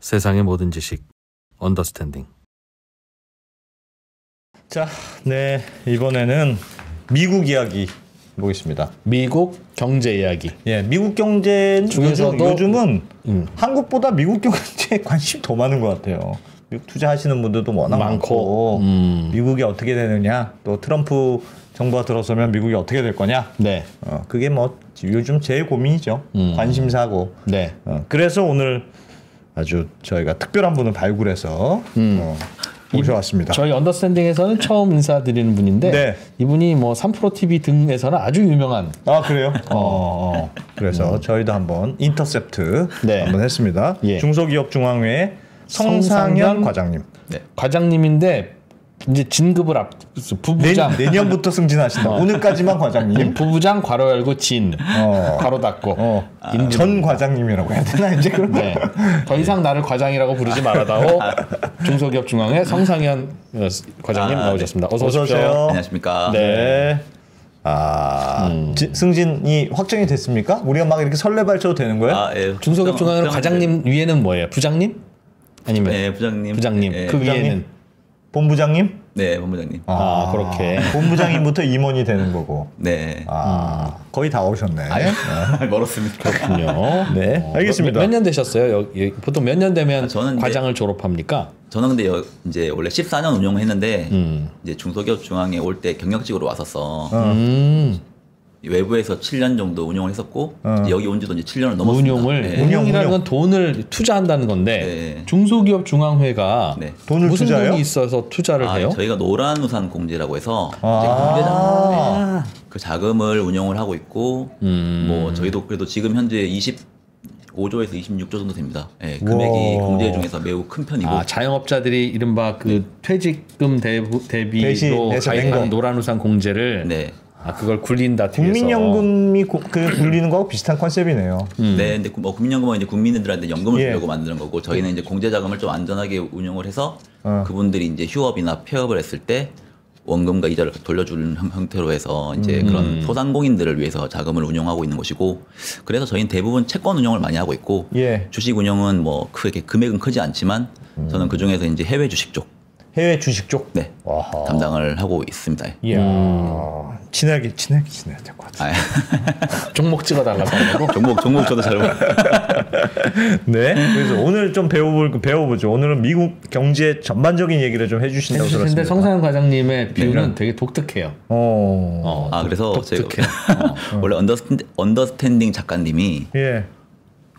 세상의 모든 지식 언더스탠딩. 자, 네, 이번에는 미국 이야기 보겠습니다. 미국 경제 이야기. 예, 미국 경제 중에서도 요즘은 한국보다 미국 경제에 관심이 더 많은 것 같아요. 미국 투자하시는 분들도 워낙 많고 미국이 어떻게 되느냐, 또 트럼프 정부가 들어서면 미국이 어떻게 될 거냐. 네. 그게 뭐 요즘 제일 고민이죠. 관심사고. 네. 그래서 오늘 아주 저희가 특별한 분을 발굴해서 모셔왔습니다. 저희 언더스탠딩에서는 처음 인사드리는 분인데 네. 이분이 뭐 3프로TV 등에서는 아주 유명한. 아, 그래요? 그래서 저희도 한번 인터셉트 네. 한번 했습니다. 예. 중소기업중앙회 성상현 과장님. 네. 과장님인데 이제 진급을 앞서 부부장. 내년부터 승진하신다. 오늘까지만 과장님. 부부장 괄호 열고 진 괄호 닫고 전 과장님이라고 해야 되나 이제 그런. 네. 더 이상 나를 과장이라고 부르지 말아다오. 중소기업중앙회 성상현 과장님 나오셨습니다. 어서 오십시오. 안녕하십니까. 네. 승진이 확정이 됐습니까? 우리가 막 이렇게 설레발쳐도 되는 거예요? 예. 중소기업중앙회 과장님 위에는 뭐예요? 부장님? 아니면 네, 부장님. 부장님. 네, 그 부장님? 위에는 본부장님? 네, 본부장님. 그렇게. 본부장님부터 임원이 되는 거고. 네. 거의 다 오셨네. 멀었습니다. 그렇군요. 네, 알겠습니다. 몇 년 되셨어요? 보통 몇 년 되면 저는 과장을 졸업합니까? 저는 근데 이제 원래 14년 운영했는데 이제 중소기업 중앙에 올 때 경력직으로 왔었어. 외부에서 7년 정도 운영을 했었고 이제 여기 온 지도 이제 7년을 넘었습니다. 운용이라는 건 돈을 투자한다는 건데 중소기업 중앙회가 돈을 무슨 투자해요? 돈이 있어서 투자를 해요? 저희가 노란우산 공제라고 해서 이제 공제자금 그 자금을 운영을 하고 있고 뭐 저희도 그래도 지금 현재 25조에서 26조 정도 됩니다. 네, 금액이 공제 중에서 매우 큰 편이고. 자영업자들이 이른바 그 퇴직금 대비로 가입한 노란우산 공제를 그걸 굴린다. 국민연금이 굴리는 거하고 비슷한 컨셉이네요. 네, 근데 국민연금은 이제 국민들한테 연금을 주려고 만드는 거고 저희는 이제 공제자금을 좀 안전하게 운영을 해서 그분들이 이제 휴업이나 폐업을 했을 때 원금과 이자를 돌려주는 형태로 해서 이제 그런 소상공인들을 위해서 자금을 운영하고 있는 것이고 그래서 저희는 대부분 채권 운영을 많이 하고 있고 주식 운영은 뭐 크게 금액은 크지 않지만 저는 그 중에서 이제 해외 주식 쪽. 해외 주식 쪽? 네. 담당을 하고 있습니다. 이야. 친하게 될것 같아요. 종목 찍어달라고 하고. 종목 저도 잘 모르겠어요. 네. 그래서 오늘 좀 배워보죠. 오늘은 미국 경제 전반적인 얘기를 좀 해주신다고 들었습니다. 근데 성상현 과장님의 뷰는 되게 독특해요. 그래서 제가 원래 언더스탠딩 작가님이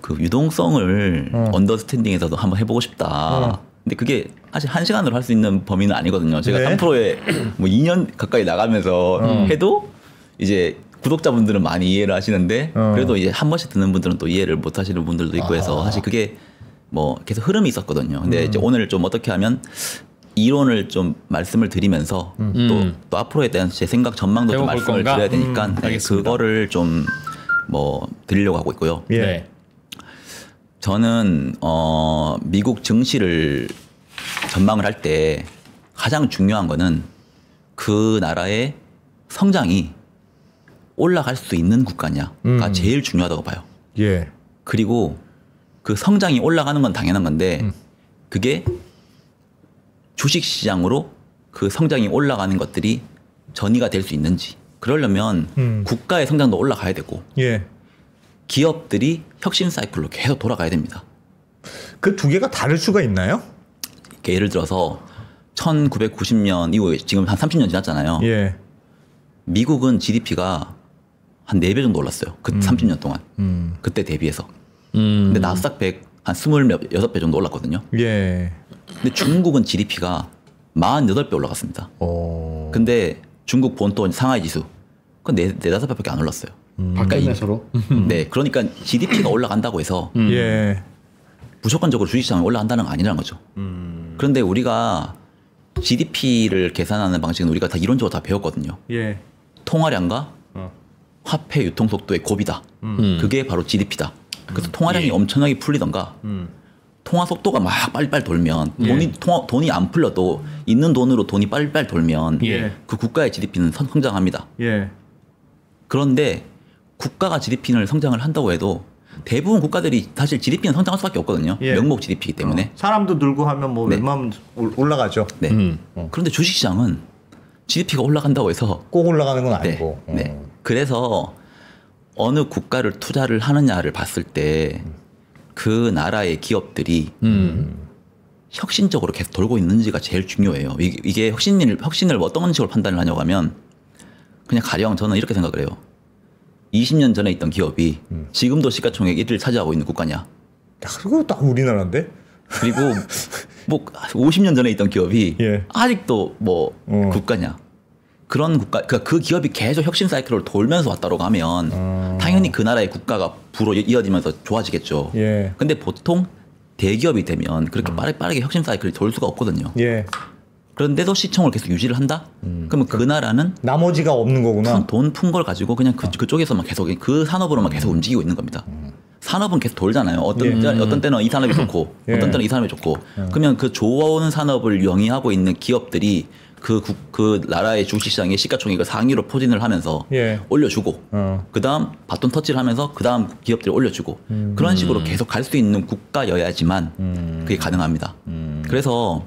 그 유동성을 언더스탠딩에서도 한번 해보고 싶다. 근데 그게 사실 1시간으로 할 수 있는 범위는 아니거든요. 제가 3%에 뭐 2년 가까이 나가면서 해도 이제 구독자분들은 많이 이해를 하시는데 그래도 이제 한 번씩 듣는 분들은 또 이해를 못 하시는 분들도 있고 해서 사실 그게 뭐 계속 흐름이 있었거든요. 근데 이제 오늘 좀 어떻게 하면 이론을 좀 말씀을 드리면서 또 앞으로에 대한 제 생각 전망도 좀 말씀을 드려야 되니까 그거를 좀 뭐 드리려고 하고 있고요. 네. 저는 미국 증시를 전망을 할 때 가장 중요한 거는 그 나라의 성장이 올라갈 수 있는 국가냐가 제일 중요하다고 봐요. 그리고 그 성장이 올라가는 건 당연한 건데 그게 주식시장으로 그 성장이 올라가는 것들이 전이가 될 수 있는지 그러려면 국가의 성장도 올라가야 되고 기업들이 혁신 사이클로 계속 돌아가야 됩니다. 그 두 개가 다를 수가 있나요? 예를 들어서 1990년 이후에 지금 한 30년 지났잖아요. 미국은 GDP가 한 4배 정도 올랐어요. 그 30년 동안. 그때 대비해서. 근데 나스닥 100 한 26배 정도 올랐거든요. 근데 중국은 GDP가 48배 올라갔습니다. 근데 중국 본토 상하이 지수 그건 4-5배밖에 안 올랐어요. 바깥 서로. 네, 그러니까 GDP가 올라간다고 해서 무조건적으로 주식시장이 올라간다는 건 아니라는 거죠. 그런데 우리가 GDP를 계산하는 방식은 우리가 다 이론적으로 다 배웠거든요. 통화량과 화폐 유통 속도의 곱이다. 그게 바로 GDP다. 그래서 통화량이 엄청나게 풀리던가 통화 속도가 막 빨리빨리 돌면 돈이 안 풀려도 있는 돈으로 돈이 빨리빨리 돌면 그 국가의 GDP는 성장합니다. 그런데 국가가 GDP를 성장을 한다고 해도 대부분 국가들이 사실 GDP는 성장할 수밖에 없거든요. 예. 명목 GDP이기 때문에. 사람도 늘고 하면 뭐 네. 웬만하면 올라가죠. 네. 그런데 주식시장은 GDP가 올라간다고 해서 꼭 올라가는 건 아니고. 네. 그래서 어느 국가를 투자를 하느냐를 봤을 때 그 나라의 기업들이 혁신적으로 계속 돌고 있는지가 제일 중요해요. 이게 혁신을 어떤 식으로 판단을 하냐고 하면 그냥 가령 저는 이렇게 생각을 해요. 20년 전에 있던 기업이 지금도 시가총액 1위를 차지하고 있는 국가냐? 야, 그거 딱 우리나라인데? 그리고 뭐 50년 전에 있던 기업이 예. 아직도 뭐 국가냐? 그런 국가, 그러니까 그 기업이 계속 혁신 사이클을 돌면서 왔다고 하면 당연히 그 나라의 국가가 부로 이어지면서 좋아지겠죠. 예. 근데 보통 대기업이 되면 그렇게 빠르게 혁신 사이클이 돌 수가 없거든요. 예. 그런데도 시총을 계속 유지를 한다? 그러면 그 나라는 나머지가 없는 거구나. 돈 푼 걸 가지고 그냥 그쪽에서만 계속 그 산업으로만 계속 움직이고 있는 겁니다. 산업은 계속 돌잖아요. 어떤 때는 이 산업이 좋고 예. 어떤 때는 이 산업이 좋고 그러면 그 좋은 산업을 영위하고 있는 기업들이 그 나라의 주식시장의 시가총액을 상위로 포진을 하면서 예. 올려주고 그다음 바톤 터치를 하면서 그다음 기업들이 올려주고 그런 식으로 계속 갈 수 있는 국가여야지만 그게 가능합니다. 그래서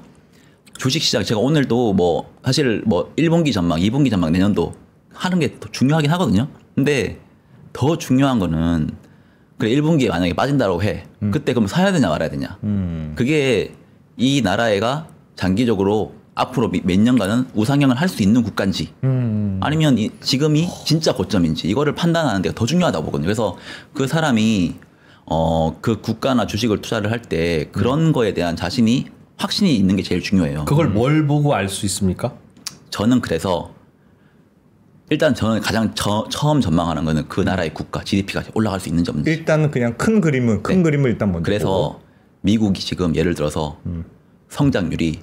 주식시장 제가 오늘도 뭐 사실 뭐 1분기 전망, 2분기 전망 내년도 하는 게 더 중요하긴 하거든요. 근데 더 중요한 거는 그래 1분기에 만약에 빠진다고 해. 그때 그럼 사야 되냐 말아야 되냐. 그게 이 나라가 장기적으로 앞으로 몇 년간은 우상향을 할 수 있는 국가인지 아니면 지금이 진짜 고점인지 이거를 판단하는 데가 더 중요하다고 보거든요. 그래서 그 사람이 그 국가나 주식을 투자를 할 때 그런 거에 대한 확신이 있는 게 제일 중요해요. 그걸 뭘 보고 알 수 있습니까? 저는 그래서 일단 저는 가장 처음 전망하는 거는 그 나라의 국가 GDP가 올라갈 수 있는지 없는지. 일단은 그냥 큰 그림을 일단 먼저 그래서 보고. 미국이 지금 예를 들어서 성장률이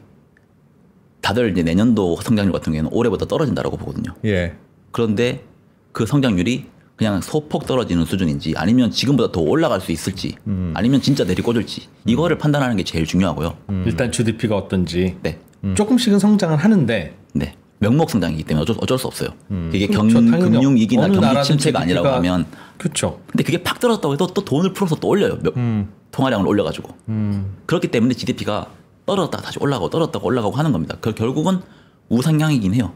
다들 이제 내년도 성장률 같은 경우에는 올해보다 떨어진다라고 보거든요. 예. 그런데 그 성장률이 그냥 소폭 떨어지는 수준인지 아니면 지금보다 더 올라갈 수 있을지 아니면 진짜 내리꽂을지 이거를 판단하는 게 제일 중요하고요. 일단 GDP가 어떤지. 네. 조금씩은 성장을 하는데. 네. 명목 성장이기 때문에 어쩔 수 없어요. 이게 그렇죠. 금융위기나 경기 침체가 아니라고 하면. 그렇죠. 근데 그게 팍 떨어졌다고 해도 또 돈을 풀어서 또 올려요. 통화량을 올려가지고. 그렇기 때문에 GDP가 떨어졌다가 다시 올라가고 떨어졌다가 올라가고 하는 겁니다. 결국은 우상향이긴 해요.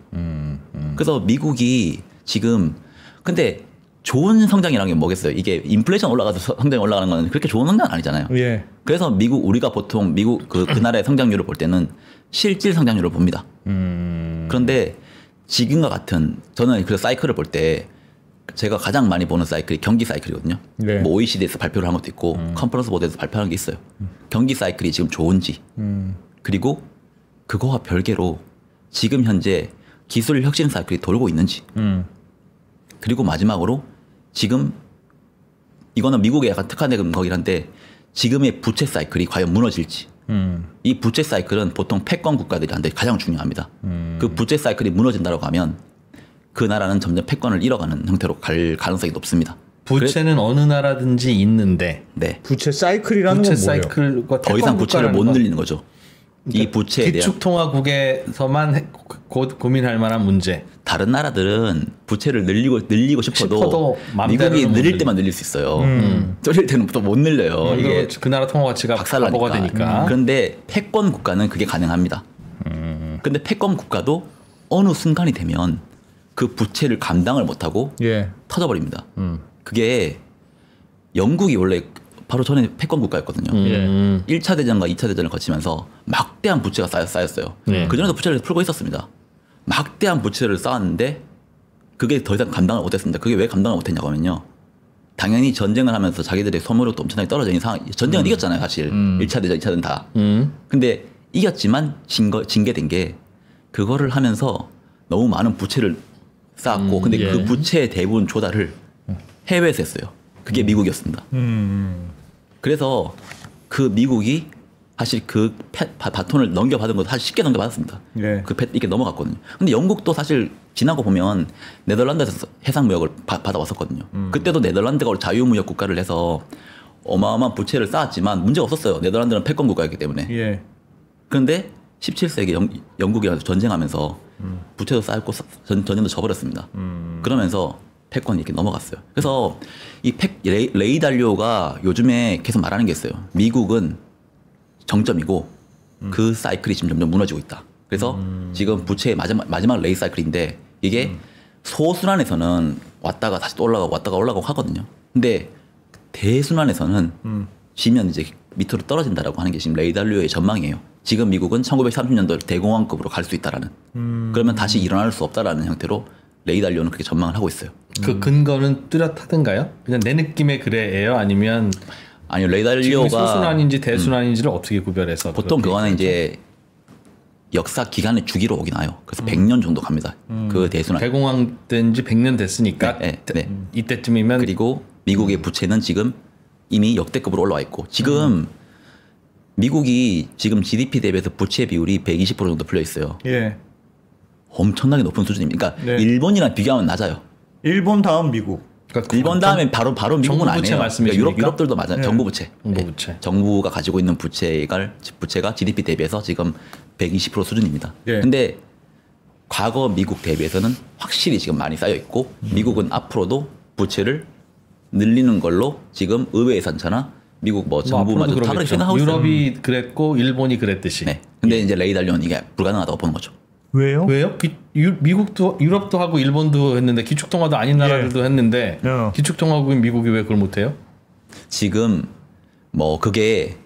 그래서 미국이 지금 근데 좋은 성장이라는 게 뭐겠어요? 이게 인플레이션 올라가서 성장이 올라가는 건 그렇게 좋은 성장은 아니잖아요. 예. 그래서 우리가 보통 미국 그 나라의 성장률을 볼 때는 실질 성장률을 봅니다. 그런데 지금과 같은 저는 그 사이클을 볼 때 제가 가장 많이 보는 사이클이 경기 사이클이거든요. 네. 뭐 OECD에서 발표를 한 것도 있고 컨퍼런스 보드에서 발표하는 게 있어요. 경기 사이클이 지금 좋은지 그리고 그거와 별개로 지금 현재 기술 혁신 사이클이 돌고 있는지 그리고 마지막으로 지금 이거는 미국에 약간 특화된 거긴 한데 지금의 부채 사이클이 과연 무너질지 이 부채 사이클은 보통 패권 국가들한테 가장 중요합니다. 그 부채 사이클이 무너진다고 하면 그 나라는 점점 패권을 잃어가는 형태로 갈 가능성이 높습니다. 부채는 어느 나라든지 있는데 네. 부채 사이클이라는 건 뭐예요? 사이클과 더 이상 부채를 못 늘리는 거죠. 그러니까 이 부채에 대한 기축통화국에서만 고민할 만한 문제. 다른 나라들은 부채를 늘리고 싶어도 미국이 늘릴 때만 늘릴 수 있어요. 줄일 때는 또 못 늘려요. 이게 그 나라 통화 가치가 바보가 되니까. 그런데 패권 국가는 그게 가능합니다. 그런데 패권 국가도 어느 순간이 되면 그 부채를 감당을 못하고 예. 터져버립니다. 그게 영국이 원래 바로 전에 패권 국가였거든요. 1차 대전과 2차 대전을 거치면서 막대한 부채가 쌓였어요. 그전에도 부채를 풀고 있었습니다. 막대한 부채를 쌓았는데 그게 더 이상 감당을 못했습니다. 그게 왜 감당을 못했냐고 하면요. 당연히 전쟁을 하면서 자기들의 소모력도 엄청나게 떨어진 상황. 전쟁은 이겼잖아요, 사실. 1차 대전, 2차 대전 다. 근데 이겼지만 징계된 게 그거를 하면서 너무 많은 부채를 쌓았고 근데 그 부채의 대부분 조달을 해외에서 했어요. 그게 미국이었습니다. 그래서 그 미국이 사실 그 바톤을 넘겨받은 것도 사실 쉽게 넘겨받았습니다. 예. 이렇게 넘어갔거든요. 근데 영국도 사실 지난 거 보면 네덜란드에서 해상무역을 받아왔었거든요. 그때도 네덜란드가 자유무역 국가를 해서 어마어마한 부채를 쌓았지만 문제가 없었어요. 네덜란드는 패권 국가였기 때문에. 예. 그런데 17세기 영국이랑 전쟁하면서 부채도 쌓였고 전쟁도 져버렸습니다. 그러면서 패권이 이렇게 넘어갔어요. 그래서 이 레이 달리오가 요즘에 계속 말하는 게 있어요. 미국은 정점이고 그 사이클이 지금 점점 무너지고 있다. 그래서 지금 부채의 마지막 레이 사이클인데 이게 소순환에서는 왔다가 다시 또 올라가고 왔다가 올라가고 하거든요. 근데 대순환에서는 쉬면 이제 밑으로 떨어진다라고 하는 게 지금 레이 달리오의 전망이에요. 지금 미국은 1930년도 대공황급으로 갈 수 있다라는. 그러면 다시 일어날 수 없다라는 형태로 레이 달리오는 그렇게 전망을 하고 있어요. 그 근거는 뚜렷하던가요? 그냥 내 느낌에 그래요? 아니면 아니요, 레이 달리오가 소순환인지 대순환인지를 어떻게 구별해서? 보통 그거는 이제 역사 기간의 주기로 오긴 와요. 그래서 100년 정도 갑니다. 그 대순환. 대공황 된 지 100년 됐으니까 네. 이때쯤이면. 그리고 미국의 부채는 지금 이미 역대급으로 올라와 있고 지금 미국이 지금 GDP 대비해서 부채 비율이 120% 정도 풀려 있어요. 예. 엄청나게 높은 수준입니다. 그러니까 네. 일본이랑 비교하면 낮아요. 일본 다음 미국. 그러니까 일본 다음에 바로 미국은 아니에요. 그러니까 유럽들도 맞아요. 네. 정부 부채. 정부 부채. 정부가 가지고 있는 부채가 GDP 대비해서 지금 120% 수준입니다. 네. 근데 과거 미국 대비해서는 확실히 지금 많이 쌓여 있고 미국은 앞으로도 부채를 늘리는 걸로 지금 의회 예산차나 미국 뭐 정부마저 다 그렇게 생각하고 있어요. 유럽이 그랬고 일본이 그랬듯이. 네. 근데 이제 레이 달리오는 이게 불가능하다고 보는 거죠. 왜요? 미국도 유럽도 하고 일본도 했는데 기축통화도 아닌 나라들도 했는데 기축통화국인 미국이 왜 그걸 못해요? 지금 뭐 그게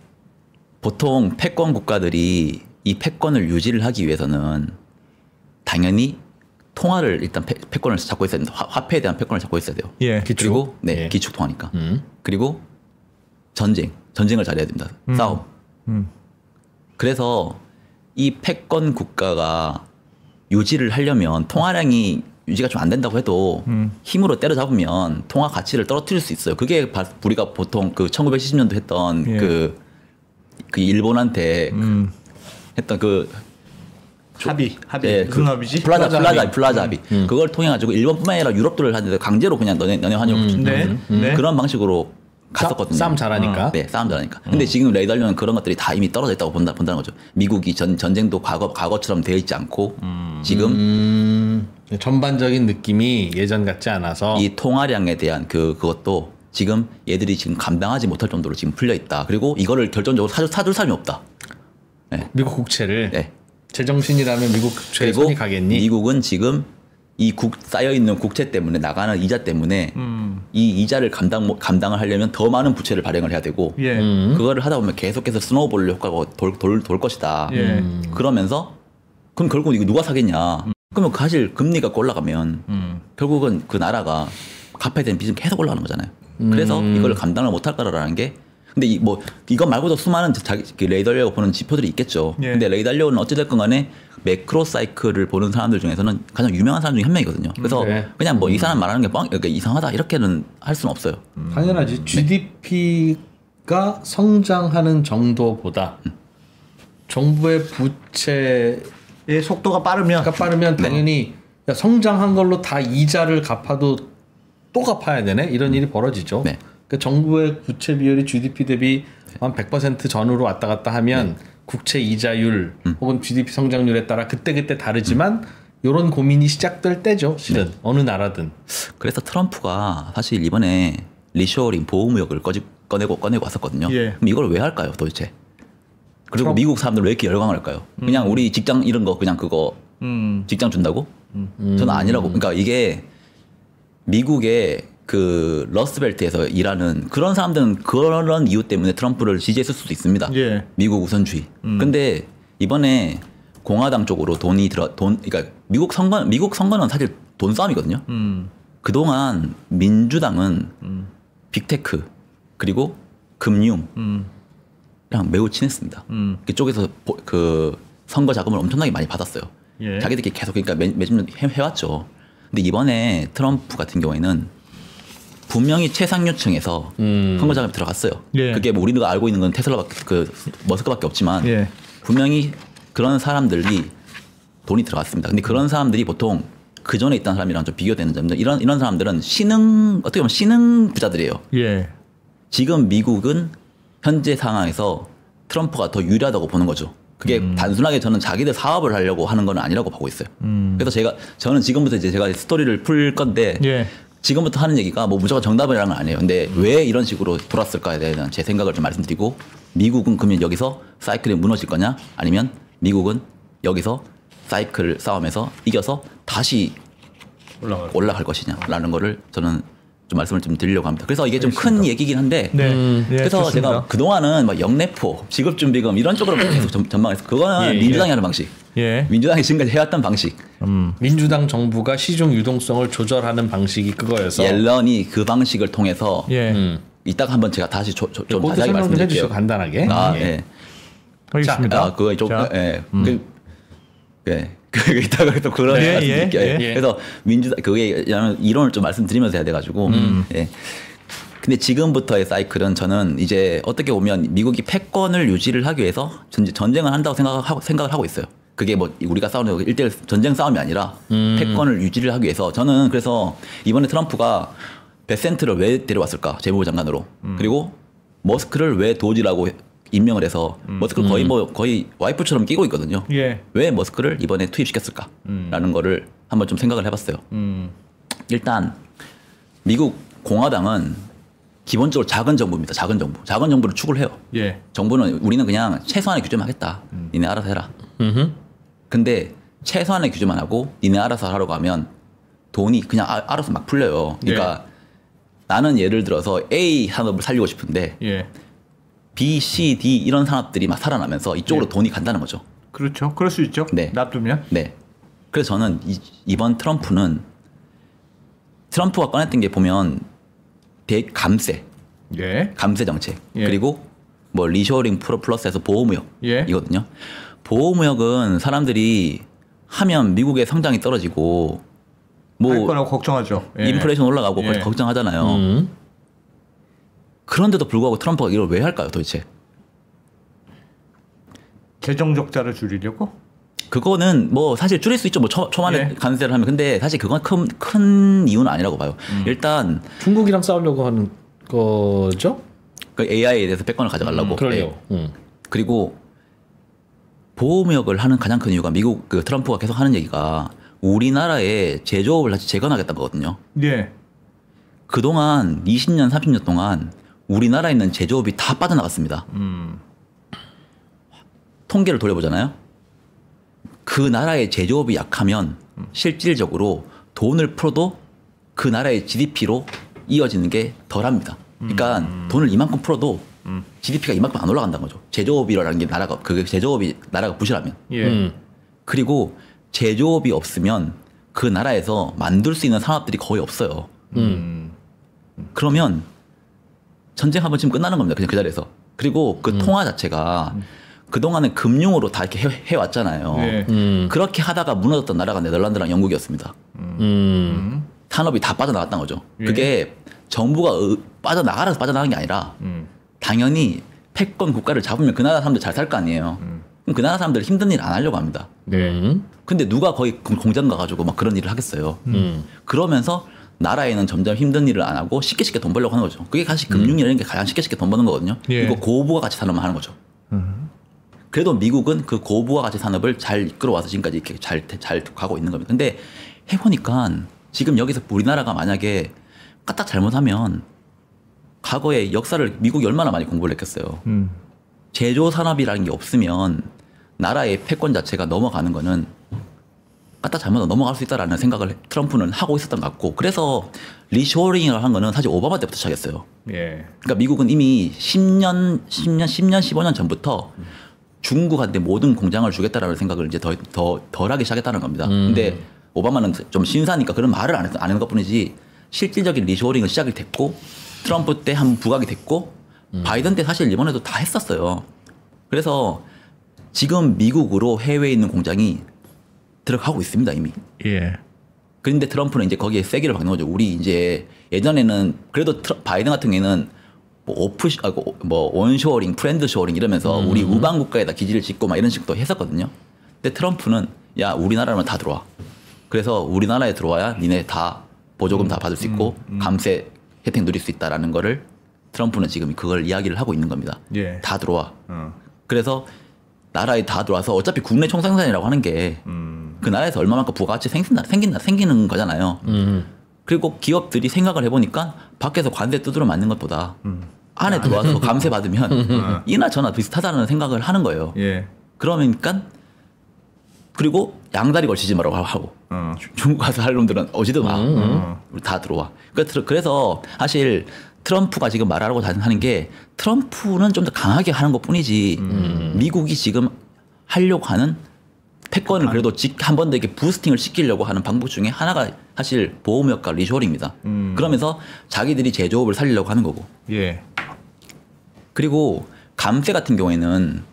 보통 패권 국가들이 이 패권을 유지를 하기 위해서는 당연히 통화를 일단 패권을 잡고 있어야 된다. 화폐에 대한 패권을 잡고 있어야 돼요. 예. 그리고 네, 기축 통화니까. 그리고 전쟁을 잘해야 됩니다. 싸움. 그래서 이 패권 국가가 유지를 하려면 통화량이 유지가 좀 안 된다고 해도 힘으로 때려잡으면 통화 가치를 떨어뜨릴 수 있어요. 그게 우리가 보통 그 1970년도 했던 그 일본한테 했던 그 합의. 네, 무슨 합의지? 플라자 합의. 그걸 통해 가지고 일본뿐만 아니라 유럽들을 하는데 강제로 그냥 너네 환율 네. 그런 방식으로 갔었거든요. 싸움 잘하니까. 네, 싸움 잘하니까. 근데 지금 레이 달리오는 그런 것들이 다 이미 떨어져 있다고 본다는 거죠. 미국이 전쟁도 과거처럼 되어 있지 않고 지금 전반적인 느낌이 예전 같지 않아서 이 통화량에 대한 그것도 지금 얘들이 지금 감당하지 못할 정도로 지금 풀려 있다. 그리고 이거를 결정적으로 사줄 사람이 없다. 네. 미국 국채를 네. 제정신이라면 미국 국채에 손이 가겠니? 미국은 지금 이 쌓여 있는 국채 때문에 나가는 이자 때문에 이 이자를 감당을 하려면 더 많은 부채를 발행을 해야 되고 그거를 하다 보면 계속해서 스노우볼 효과가 돌 것이다. 그러면서 그럼 결국 이거 누가 사겠냐? 그러면 사실 금리가 올라가면 결국은 그 나라가 갚아야 되는 빚은 계속 올라가는 거잖아요. 그래서 이걸 감당을 못할 거라는 게 근데 이거 말고도 수많은 레이 달리오가 보는 지표들이 있겠죠. 근데 레이 달리오는 어찌됐건 간에 매크로 사이클을 보는 사람들 중에서는 가장 유명한 사람 중에 한 명이거든요. 그래서 그냥 뭐 이 사람 말하는 게 그러니까 이상하다 이렇게는 할 수는 없어요. 당연하지. GDP가 성장하는 정도보다 정부의 부채의 속도가 빠르면 당연히 야, 성장한 걸로 다 이자를 갚아도 또 갚아야 되네? 이런 일이 벌어지죠. 네. 그러니까 정부의 부채 비율이 GDP 대비 한 100% 전후로 왔다 갔다 하면 국채 이자율 혹은 GDP 성장률에 따라 그때그때 다르지만 이런 고민이 시작될 때죠. 실은 어느 나라든. 그래서 트럼프가 사실 이번에 리쇼어링 보호무역을 꺼내고 왔었거든요. 그럼 이걸 왜 할까요 도대체? 그리고 미국 사람들 왜 이렇게 열광을 할까요? 그냥 우리 직장 이런 거 그냥 그거 직장 준다고? 저는 아니라고. 그러니까 이게 미국의 그 러스트벨트에서 일하는 그런 사람들은 그런 이유 때문에 트럼프를 지지했을 수도 있습니다. 미국 우선주의. 근데 이번에 공화당 쪽으로 그러니까 미국 선거는 사실 돈 싸움이거든요. 그동안 민주당은 빅테크 그리고 금융 랑 매우 친했습니다. 그쪽에서 그 선거 자금을 엄청나게 많이 받았어요. 자기들끼리 계속 그러니까 몇십 년 해왔죠. 근데 이번에 트럼프 같은 경우에는 분명히 최상류층에서 선거 자금이 들어갔어요. 그게 뭐 우리가 알고 있는 건 테슬라밖에 머스크밖에 없지만 분명히 그런 사람들이 돈이 들어갔습니다. 근데 그런 사람들이 보통 그 전에 있던 사람이랑 좀 비교되는 점들 이런 사람들은 어떻게 보면 신흥 부자들이에요. 지금 미국은 현재 상황에서 트럼프가 더 유리하다고 보는 거죠. 그게 단순하게 저는 자기들 사업을 하려고 하는 건 아니라고 보고 있어요. 그래서 저는 지금부터 이제 제가 스토리를 풀 건데 지금부터 하는 얘기가 뭐 무조건 정답이라는 건 아니에요. 근데 왜 이런 식으로 돌았을까에 대한 제 생각을 좀 말씀드리고 미국은 그러면 여기서 사이클이 무너질 거냐 아니면 미국은 여기서 사이클 싸움에서 이겨서 다시 올라갈 것이냐라는 거를 저는 좀 말씀을 좀 드리려고 합니다. 그래서 이게 좀 큰 얘기긴 한데 그래서 좋습니다. 제가 그동안은 막 영내포, 지급준비금 이런 쪽으로 계속 전망해서 그거는 민주당이 하는 방식. 민주당이 지금까지 해왔던 방식. 민주당 정부가 시중 유동성을 조절하는 방식이 그거여서 옐런이 그 방식을 통해서 이따가 한번 제가 다시 좀 자세하게 말씀드릴게요. 간단하게. 알겠습니다. 그거 좀 이따가 또 그런 말씀드릴게요. 그래서 민주당 그게 이론을 좀 말씀드리면서 해야 돼가지고. 근데 지금부터의 사이클은 저는 이제 어떻게 보면 미국이 패권을 유지를 하기 위해서 전쟁을 한다고 생각을 하고 있어요. 그게 뭐 우리가 싸우는 1대1 전쟁 싸움이 아니라 패권을 유지를 하기 위해서 저는 그래서 이번에 트럼프가 베센트를 왜 데려왔을까 재무부 장관으로 그리고 머스크를 왜 도지라고 임명을 해서 머스크를 거의 와이프처럼 끼고 있거든요. 왜 머스크를 이번에 투입시켰을까라는 거를 한번 좀 생각을 해봤어요. 일단 미국 공화당은 기본적으로 작은 정부입니다. 작은 정부를 추구를 해요. 정부는 우리는 그냥 최소한의 규제만 하겠다. 니네 알아서 해라. 근데 최소한의 규제만 하고 니네 알아서 하라고 하면 돈이 그냥 알아서 막 풀려요. 그러니까 나는 예를 들어서 A 산업을 살리고 싶은데 B, C, D 이런 산업들이 막 살아나면서 이쪽으로 돈이 간다는 거죠. 그렇죠. 그럴 수 있죠. 놔두면. 그래서 저는 이번 트럼프가 꺼냈던 게 보면 감세 정책 그리고 뭐 리쇼어링 플러스에서 보호무역 이거든요. 보호무역은 사람들이 하면 미국의 성장이 떨어지고 뭐 할 거라고 걱정하죠. 인플레이션 올라가고 걱정하잖아요. 그런데도 불구하고 트럼프가 이걸 왜 할까요, 도대체? 재정 적자를 줄이려고? 그거는 뭐 사실 줄일 수 있죠. 뭐 초반에 관세를 하면. 근데 사실 그건 큰 이유는 아니라고 봐요. 일단 중국이랑 싸우려고 하는 거죠? 그 AI에 대해서 패권을 가져가려고. 그러려고. 그리고 보호무역을 하는 가장 큰 이유가 미국 그 트럼프가 계속 하는 얘기가 우리나라의 제조업을 다시 재건하겠다는 거거든요. 그동안 20년, 30년 동안 우리나라에 있는 제조업이 다 빠져나갔습니다. 통계를 돌려보잖아요. 그 나라의 제조업이 약하면 실질적으로 돈을 풀어도 그 나라의 GDP로 이어지는 게 덜합니다. 그러니까 돈을 이만큼 풀어도 GDP가 이만큼 안 올라간다는 거죠. 제조업이라는 게 나라가 부실하면. 그리고 제조업이 없으면 그 나라에서 만들 수 있는 산업들이 거의 없어요. 그러면 전쟁 한번 지금 끝나는 겁니다. 그냥 그 자리에서. 그리고 그 통화 자체가 그동안은 금융으로 다 이렇게 해왔잖아요. 그렇게 하다가 무너졌던 나라가 네덜란드랑 영국이었습니다. 산업이 다 빠져나갔던 거죠. 그게 정부가 빠져나가라서 빠져나간 게 아니라 당연히 패권 국가를 잡으면 그 나라 사람들 잘 살 거 아니에요. 그럼 그 나라 사람들 힘든 일 안 하려고 합니다. 근데 누가 거의 공장 가가지고 막 그런 일을 하겠어요. 그러면서 나라에는 점점 힘든 일을 안 하고 쉽게 돈 벌려고 하는 거죠. 그게 사실 금융이라는 게 가장 쉽게 돈 버는 거거든요. 그리고 고부가 가치 산업만 하는 거죠. 그래도 미국은 그 고부가 가치 산업을 잘 이끌어와서 지금까지 이렇게 잘 가고 있는 겁니다. 근데 해보니까 지금 여기서 우리나라가 만약에 까딱 잘못하면 과거의 역사를 미국이 얼마나 많이 공부를 했겠어요. 제조 산업이라는 게 없으면 나라의 패권 자체가 넘어가는 거는 까딱 잘못하면 넘어갈 수 있다라는 생각을 트럼프는 하고 있었던 것 같고 그래서 리쇼어링이라고 한 거는 사실 오바마 때부터 시작했어요. 그러니까 미국은 이미 10년, 15년 전부터 중국한테 모든 공장을 주겠다라는 생각을 이제 덜 하기 시작했다는 겁니다. 근데 오바마는 좀 신사니까 그런 말을 안 하는 것 뿐이지 실질적인 리쇼어링은 시작이 됐고 트럼프 때 한 부각이 됐고 바이든 때 사실 이번에도 다 했었어요. 그래서 지금 미국으로 해외에 있는 공장이 들어가고 있습니다 이미. 그런데 트럼프는 이제 거기에 세기를 박는 거죠. 우리 이제 예전에는 그래도 바이든 같은 경우에는 뭐 온쇼어링, 프렌드쇼어링 이러면서 우리 우방 국가에다 기지를 짓고 막 이런 식도 했었거든요. 근데 트럼프는 야 우리나라면 다 들어와. 그래서 우리나라에 들어와야 니네 다 보조금 다 받을 수 있고 감세 혜택 누릴 수 있다라는 거를 트럼프는 지금 그걸 이야기를 하고 있는 겁니다. 다 들어와. 그래서 나라에 다 들어와서 어차피 국내 총생산이라고 하는 게 그 나라에서 얼마만큼 부가가치 생기는 거잖아요. 그리고 기업들이 생각을 해보니까 밖에서 관세 두드려 맞는 것보다 안에 들어와서 감세 받으면 이나 저나 비슷하다는 생각을 하는 거예요. 예. 그러니까 그리고 양다리 걸치지 말라고 하고 중국 가서 할 놈들은 오지도 마. 우리 다 들어와. 그래서 사실 트럼프가 지금 말하려고 하는 게 트럼프는 좀 더 강하게 하는 것뿐이지 미국이 지금 하려고 하는 패권을 그래도 한 번 더 이렇게 부스팅을 시키려고 하는 방법 중에 하나가 사실 보호무역과 리쇼링입니다. 그러면서 자기들이 제조업을 살리려고 하는 거고. 예. 그리고 감세 같은 경우에는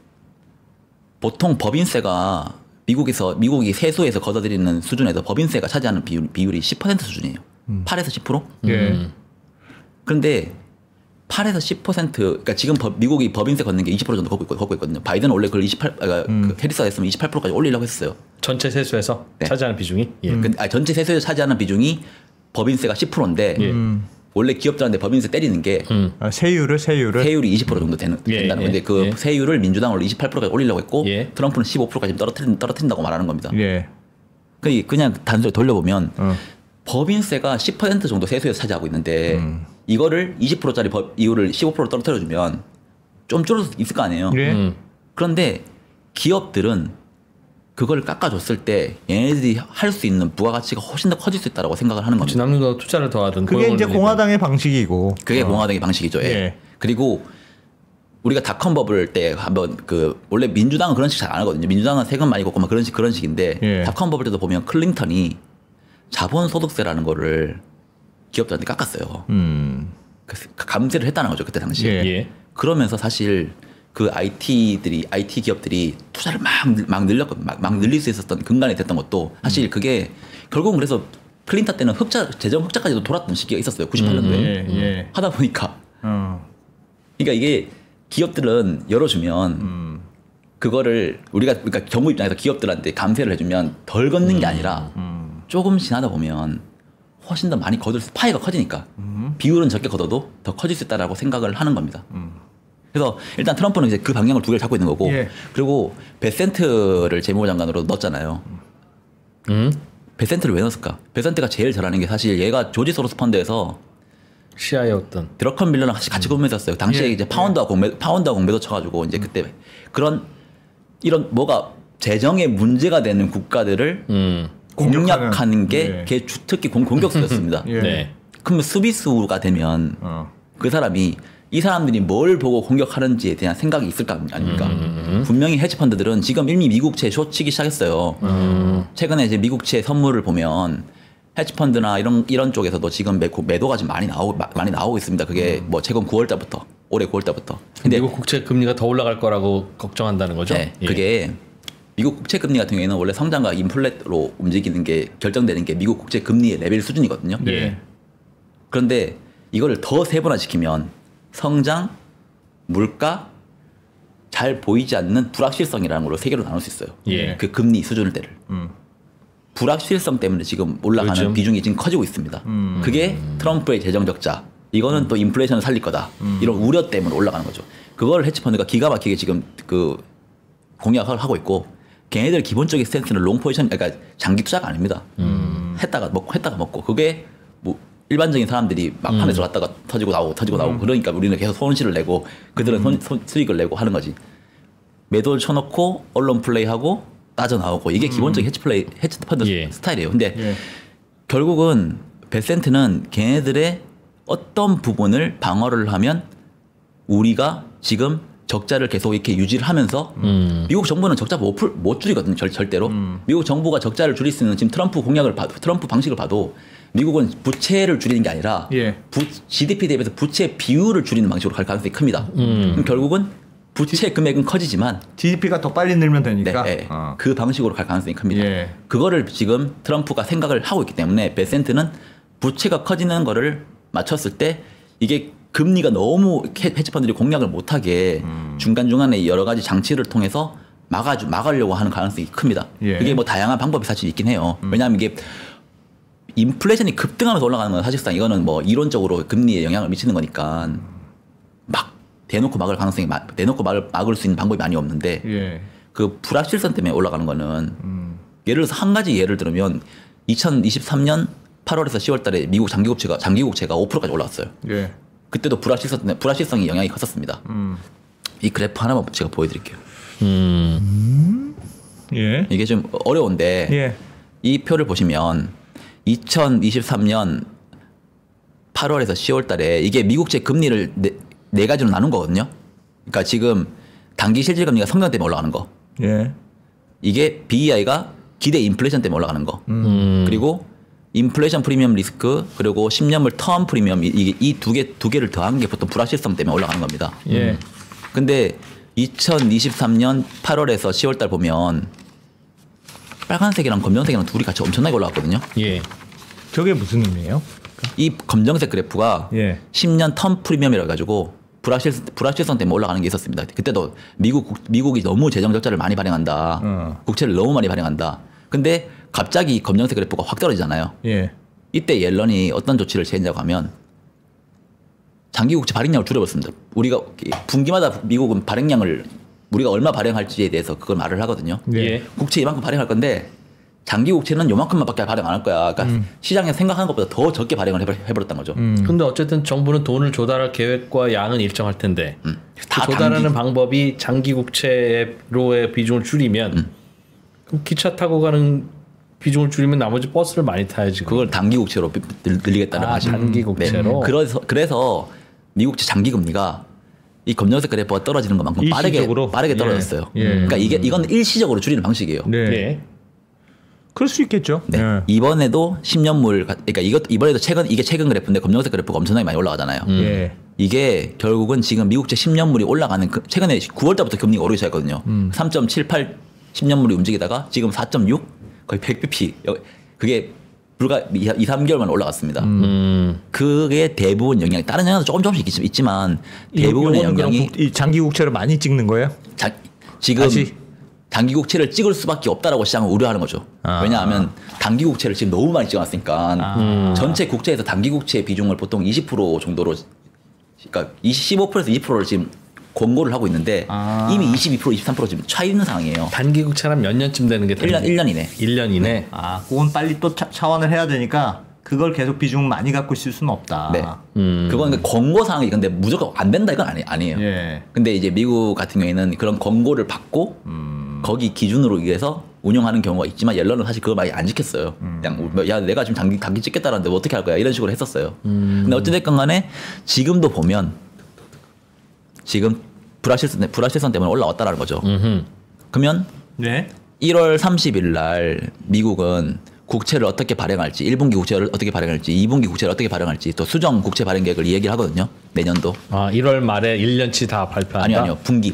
보통 법인세가 미국이 세수에서 걷어들이는 수준에서 법인세가 차지하는 비율이 10% 수준이에요. 8에서 10%? 예. 그런데 8에서 10% 그러니까 지금 미국이 법인세 걷는 게 20% 정도 걷고 있거든요. 바이든은 원래 그걸 그 해리스가 했으면 28%까지 올리려고 했어요. 전체 세수에서 네. 차지하는 비중이? 예. 전체 세수에서 차지하는 비중이 법인세가 10%인데 원래 기업들한테 법인세 때리는 게 세율이 20% 정도 된다는 건데 그 세율을 민주당은 원래 28%까지 올리려고 했고 트럼프는 15%까지 떨어뜨린다고 말하는 겁니다. 예. 그냥 단순히 돌려보면 법인세가 10% 정도 세수에서 차지하고 있는데 이거를 20%짜리 이율을 15%로 떨어뜨려주면 좀 줄어들 수 있을 거 아니에요. 예. 그런데 기업들은 그걸 깎아줬을 때 얘네들이 할 수 있는 부가가치가 훨씬 더 커질 수 있다고 생각을 하는 겁니다. 남는 투자를 더 하든 그게 이제 공화당의 방식이고. 그게 공화당의 방식이죠. 예. 예. 그리고 우리가 닷컴 버블 때 한번 원래 민주당은 그런 식 잘 안 하거든요. 민주당은 세금 많이 걷고 막 그런 식인데 예. 닷컴 버블 때도 보면 클린턴이 자본소득세라는 거를 기업들한테 깎았어요. 감세를 했다는 거죠 그때 당시에. 예. 그러면서 사실 그 IT 기업들이 투자를 막 늘릴 수 있었던 근간이 됐던 것도 사실 그게 결국은 그래서 클린턴 때는 재정 흑자까지도 돌았던 시기가 있었어요. 98년도에 하다 보니까. 그러니까 이게 기업들은 열어주면 그거를 그러니까 정부 입장에서 기업들한테 감세를 해주면 덜 걷는 게 아니라 조금 지나다 보면 훨씬 더 많이 파이가 커지니까 비율은 적게 걷어도 더 커질 수 있다라고 생각을 하는 겁니다. 그래서 일단 트럼프는 이제 그 방향을 두 개를 잡고 있는 거고 그리고 베센트를 재무장관으로 넣었잖아요. 베센트를 왜 넣었을까? 베센트가 제일 잘하는 게 사실 얘가 조지 소로스 펀드에서 시아였던 드러컨 밀러랑 같이 공매했었어요. 당시에 이제 파운드와 공매도 쳐가지고 이제 그때 이런 뭐가 재정에 문제가 되는 국가들을 공략하는 게 특히 공격수였습니다. 네. 그러면 수비수가 되면 그 사람이 이 사람들이 뭘 보고 공격하는지에 대한 생각이 있을 거 아닙니까? 분명히 헤지펀드들은 지금 이미 미국채 숏치기 시작했어요. 최근에 이제 미국채 선물을 보면 헤지펀드나 이런 쪽에서도 지금 매도가 좀 많이 나오고 있습니다. 그게 뭐 최근 9월 달부터 올해 9월 달부터. 근데 미국 국채 금리가 더 올라갈 거라고 걱정한다는 거죠? 네, 그게 미국 국채 금리 같은 경우에는 원래 성장과 인플레로 움직이는 게 결정되는 게 미국 국채 금리의 레벨 수준이거든요. 네. 그런데 이거를 더 세분화시키면 성장, 물가, 잘 보이지 않는 불확실성이라는 걸로 세 개로 나눌 수 있어요. 그 금리 수준대를. 불확실성 때문에 지금 올라가는 비중이 지금 커지고 있습니다. 그게 트럼프의 재정 적자. 이거는 또 인플레이션을 살릴 거다. 이런 우려 때문에 올라가는 거죠. 그걸 헤지펀드가 기가 막히게 지금 공약을 하고 있고 걔네들 기본적인 스탠스는 롱 포지션, 그러니까 장기 투자가 아닙니다. 했다가 먹고 그게 뭐 일반적인 사람들이 막판에 들어갔다가 터지고 나오고 그러니까 우리는 계속 손실을 내고 그들은 수익을 내고 하는 거지. 매도를 쳐놓고 언론 플레이하고 따져나오고 이게 기본적인 헤지 펀드 스타일이에요. 근데 결국은 베센트는 걔네들의 어떤 부분을 방어를 하면 우리가 지금 적자를 계속 이렇게 유지를 하면서 미국 정부는 적자 못 줄이거든요. 절대로. 미국 정부가 적자를 줄일 수 있는 지금 트럼프 방식을 봐도 미국은 부채를 줄이는 게 아니라 GDP 대비해서 부채 비율을 줄이는 방식으로 갈 가능성이 큽니다. 그럼 결국은 부채 금액은 커지지만 GDP가 더 빨리 늘면 되니까 그 방식으로 갈 가능성이 큽니다. 그거를 지금 트럼프가 생각을 하고 있기 때문에 베센트는 부채가 커지는 거를 맞췄을 때 이게 금리가 너무 헤지펀드들이 공략을 못하게 중간중간에 여러 가지 장치를 통해서 막으려고 하는 가능성이 큽니다. 그게 뭐 다양한 방법이 사실 있긴 해요. 왜냐하면 이게 인플레이션이 급등하면서 올라가는 건 사실상 이거는 뭐 이론적으로 금리에 영향을 미치는 거니까 막 대놓고 막을 수 있는 방법이 많이 없는데 그 불확실성 때문에 올라가는 거는 예를 들어서 한 가지 예를 들면 2023년 8월에서 10월달에 미국 장기국채가 5%까지 올라왔어요. 예. 그때도 불확실성이 영향이 컸었습니다. 이 그래프 하나만 제가 보여드릴게요. 예. 이게 좀 어려운데 예. 이 표를 보시면 2023년 8월에서 10월달에 이게 미국채 금리를 네 가지로 나눈 거거든요. 그러니까 지금 단기 실질 금리가 성장 때문에 올라가는 거. 예. 이게 BEI가 기대 인플레이션 때문에 올라가는 거. 그리고 인플레이션 프리미엄 리스크 그리고 10년물 텀 프리미엄 이게 이 두 개를 더한 게 보통 불확실성 때문에 올라가는 겁니다. 예. 근데 2023년 8월에서 10월달 보면 빨간색이랑 검정색이랑 둘이 같이 엄청나게 올라왔거든요. 예. 저게 무슨 의미예요? 이 검정색 그래프가 예. 10년 텀 프리미엄이라 가지고 불확실성 때문에 올라가는 게 있었습니다. 그때도 미국이 너무 재정 적자를 많이 발행한다. 국채를 너무 많이 발행한다. 근데 갑자기 검정색 그래프가 확 떨어지잖아요. 예. 이때 옐런이 어떤 조치를 취했냐고 하면 장기 국채 발행량을 줄여버렸습니다. 우리가 분기마다 미국은 발행량을 우리가 얼마 발행할지에 대해서 그걸 말을 하거든요. 예. 국채 이만큼 발행할 건데 장기 국채는 요만큼만밖에 발행 안 할 거야. 그러니까 시장에 생각하는 것보다 더 적게 발행을 해버렸던 거죠. 근데 어쨌든 정부는 돈을 조달할 계획과 양은 일정할 텐데 다 그 조달하는 방법이 장기 국채로의 비중을 줄이면 그럼 기차 타고 가는 비중을 줄이면 나머지 버스를 많이 타야지. 그걸 단기 국채로 늘리겠다는 말이죠. 단기 국채로. 네. 그래서 미국채 장기 금리가 이 검정색 그래프가 떨어지는 것만큼 빠르게 떨어졌어요. 예. 그러니까 이건 일시적으로 줄이는 방식이에요. 네. 예. 그럴 수 있겠죠. 네. 예. 이번에도 10년물 그러니까 이번에도 최근 그래프인데 검정색 그래프가 엄청나게 많이 올라가잖아요. 예. 이게 결국은 지금 미국채 10년물이 올라가는 최근에 9월달부터 금리가 오르기 시작했거든요. 3.78 10년물이 움직이다가 지금 4.6 거의 100bp 그게 불과 2, 3개월만 올라갔습니다. 그게 대부분 영향이 다른 영향도 조금씩 있지만 대부분의 영향이 이 장기 국채를 많이 찍는 거예요? 지금 다시? 단기 국채를 찍을 수밖에 없다라고 시장은 우려하는 거죠. 왜냐하면 단기 국채를 지금 너무 많이 찍어놨으니까 전체 국채에서 단기 국채 비중을 보통 20% 정도로 그러니까 15%에서 20%를 지금 권고를 하고 있는데 이미 22% 23% 지금 차 있는 상황이에요. 단기 국채는 몇 년쯤 되는 게 1년 이내. 1년 이내. 그건 빨리 또 차원을 해야 되니까 그걸 계속 비중 많이 갖고 있을 수는 없다. 네. 그건 권고 사항이 근데 무조건 안 된다 이건 아니에요. 예. 근데 이제 미국 같은 경우에는 그런 권고를 받고 거기 기준으로 의해서 운영하는 경우가 있지만 옐런은 사실 그걸 많이 안 지켰어요. 그냥 야 내가 지금 단기 찍겠다는데 뭐 어떻게 할 거야 이런 식으로 했었어요. 근데 어찌됐건 간에 지금도 보면 지금 불확실성 때문에 올라왔다라는 거죠. 그러면 네. 1월 30일 날 미국은 국채를 어떻게 발행할지 1분기 국채를 어떻게 발행할지 2분기 국채를 어떻게 발행할지 또 수정 국채 발행 계획을 얘기를 하거든요. 내년도. 1월 말에 1년치 다 발표한다. 아니요. 분기.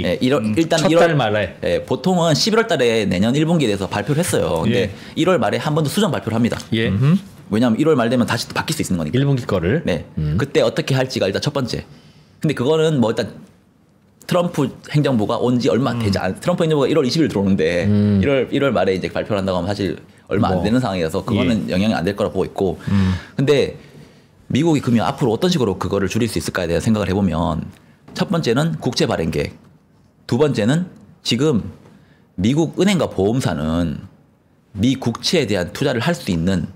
네, 일단 첫 1월 달 말에. 예, 보통은 11월 달에 내년 1분기에 대해서 발표를 했어요. 근데 1월 말에 한 번 더 수정 발표를 합니다. 예. 왜냐하면 1월 말 되면 다시 또 바뀔 수 있는 거니까. 1분기 거를. 네. 그때 어떻게 할지가 일단 첫 번째. 근데 그거는 뭐 일단 트럼프 행정부가 온 지 얼마 되지 않. 트럼프 행정부가 1월 20일 들어오는데 1월 말에 이제 발표를 한다고 하면 사실 얼마 안 되는 상황이라서 그거는 영향이 안 될 거라고 보고 있고. 근데 미국이 그러면 앞으로 어떤 식으로 그거를 줄일 수 있을까에 대한 생각을 해보면 첫 번째는 국채 발행 계획. 두 번째는 지금 미국 은행과 보험사는 미 국채에 대한 투자를 할 수 있는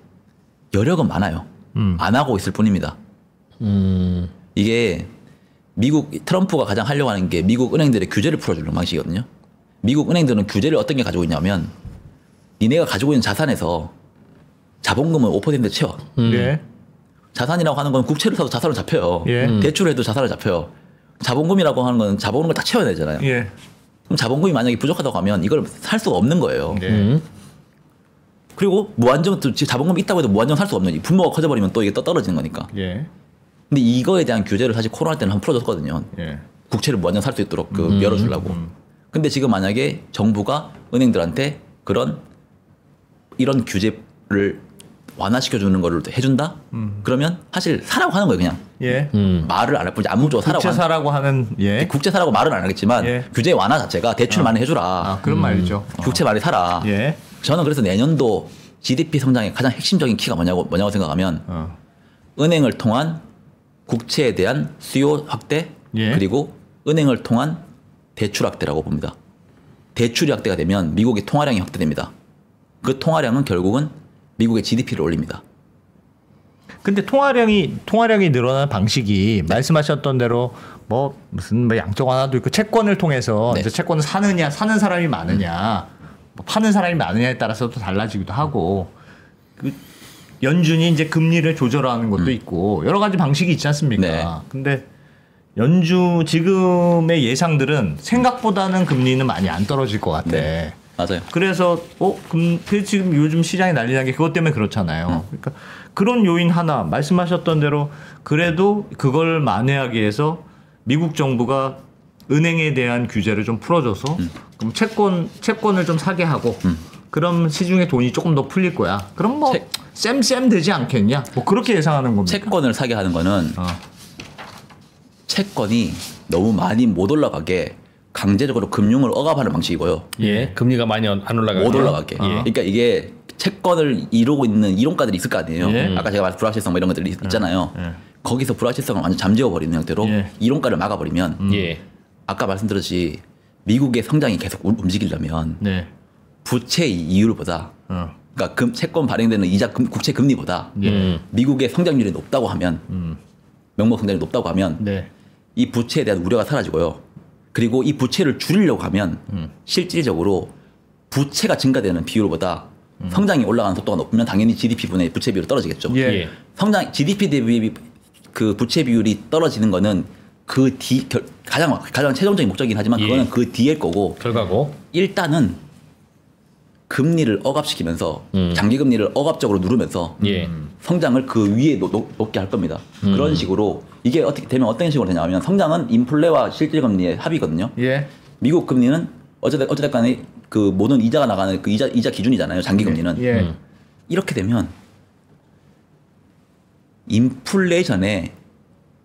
여력은 많아요. 안 하고 있을 뿐입니다. 이게 미국 트럼프가 가장 하려고 하는 게 미국 은행들의 규제를 풀어주는 방식이거든요. 미국 은행들은 규제를 어떤 게 가지고 있냐면 니네가 가지고 있는 자산에서 자본금을 5% 채워. 네. 자산이라고 하는 건 국채를 사도 자산을 잡혀요. 예. 대출을 해도 자산을 잡혀요. 자본금이라고 하는 건 자본금을 다 채워야 되잖아요. 예. 그럼 자본금이 만약에 부족하다고 하면 이걸 살 수가 없는 거예요. 그리고 무한정 자본금이 있다고 해도 무한정 살 수가 없는 분모가 커져버리면 또 이게 떨어지는 거니까. 예. 근데 이거에 대한 규제를 사실 코로나 때는 한번 풀어줬거든요. 예. 국채를 무한정 살 수 있도록 열어주려고. 근데 지금 만약에 정부가 은행들한테 이런 규제를 완화시켜주는 거를 해준다? 그러면 사실 사라고 하는 거예요, 그냥. 예. 말을 안 할 뿐이지 암묵적으로 사라고 국채 사라고 하는 예. 국채 사라고 말은 안 하겠지만 예. 규제 완화 자체가 대출 많이 해주라. 그런 말이죠. 국채 많이 사라. 예. 저는 그래서 내년도 GDP 성장의 가장 핵심적인 키가 뭐냐고 생각하면 은행을 통한 국채에 대한 수요 확대 예. 그리고 은행을 통한 대출 확대라고 봅니다. 대출이 확대가 되면 미국의 통화량이 확대됩니다. 그 통화량은 결국은 미국의 GDP를 올립니다. 근데 통화량이 늘어나는 방식이 말씀하셨던 대로 뭐 무슨 뭐 양적 완화도 있고 채권을 통해서 이제 채권을 사는 사람이 많으냐, 뭐 파는 사람이 많으냐에 따라서도 달라지기도 하고, 그 연준이 이제 금리를 조절하는 것도 있고 여러 가지 방식이 있지 않습니까? 근데 연준 지금의 예상들은 생각보다는 금리는 많이 안 떨어질 것 같아. 맞아요. 그래서 지금 요즘 시장이 난리 난 게 그것 때문에 그렇잖아요. 그러니까 그런 요인 하나 말씀하셨던 대로 그래도 그걸 만회하기 위해서 미국 정부가 은행에 대한 규제를 좀 풀어줘서 그럼 채권을 좀 사게 하고 그럼 시중에 돈이 조금 더 풀릴 거야. 그럼 뭐 쌤 되지 않겠냐? 뭐 그렇게 예상하는 겁니다. 채권을 사게 하는 거는 채권이 너무 많이 못 올라가게 강제적으로 금융을 억압하는 방식이고요. 금리가 많이 안 올라가게. 못 올라가게. 그러니까 이게 채권을 이루고 있는 이론가들이 있을 거 아니에요. 아까 제가 말한 불확실성 뭐 이런 것들이 있잖아요. 거기서 불확실성을 완전 잠재워버리는 형태로 이론가를 막아버리면 아까 말씀드렸듯이 미국의 성장이 계속 움직이려면 부채 이율보다 그러니까 채권 발행되는 국채 금리보다 미국의 성장률이 높다고 하면 명목 성장률이 높다고 하면 이 부채에 대한 우려가 사라지고요. 그리고 이 부채를 줄이려고 하면 실질적으로 부채가 증가되는 비율보다 성장이 올라가는 속도가 높으면 당연히 GDP 분의 부채 비율이 떨어지겠죠. GDP 대비 그 부채 비율이 떨어지는 거는 그 뒤 가장 최종적인 목적이긴 하지만 그거는 그 뒤일 거고 결과고 일단은 금리를 억압시키면서 장기 금리를 억압적으로 누르면서 성장을 그 위에 높게 할 겁니다. 그런 식으로 이게 어떻게 되면 어떤 식으로 되냐면 성장은 인플레와 실질 금리의 합이거든요. 미국 금리는 어쨌든 간에 그 모든 이자가 나가는 그 이자 기준이잖아요. 장기 금리는. 이렇게 되면 인플레이션에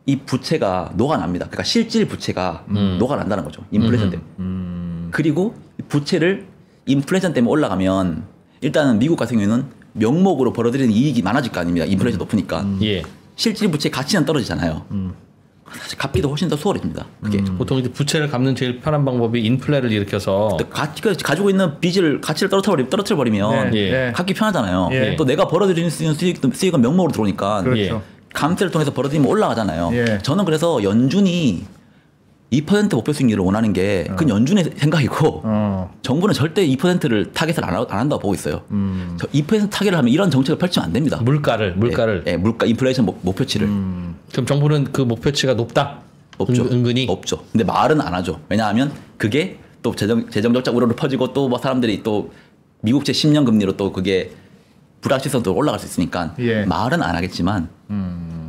이 부채가 녹아납니다. 그러니까 실질 부채가 녹아난다는 거죠. 인플레이션 때문에. 그리고 부채를 인플레이션 때문에 올라가면 일단은 미국 같은 경우에는 명목으로 벌어들이는 이익이 많아질 거 아닙니다. 인플레이션 높으니까. 실질 부채 가치는 떨어지잖아요. 사실 갚기도 훨씬 더 수월해집니다. 그게 보통 이제 부채를 갚는 제일 편한 방법이 인플레를 일으켜서 가지고 있는 빚을 가치를 떨어뜨려 버리면 갚기 편하잖아요. 또 내가 벌어들이는 수익은 명목으로 들어오니까 감세를 통해서 벌어들이면 올라가잖아요. 저는 그래서 연준이 2% 목표 수익률을 원하는 게 그건 연준의 생각이고 정부는 절대 2%를 타겟을 안 한다고 보고 있어요. 2% 타겟을 하면 이런 정책을 펼치면 안 됩니다. 물가를 물가 인플레이션 목표치를. 그럼 정부는 그 목표치가 높다? 없죠. 은근히 없죠. 근데 말은 안 하죠. 왜냐하면 그게 또 재정적자 우려로 퍼지고 또 뭐 사람들이 또 미국채 10년 금리로 또 그게 불확실성도 올라갈 수 있으니까 말은 안 하겠지만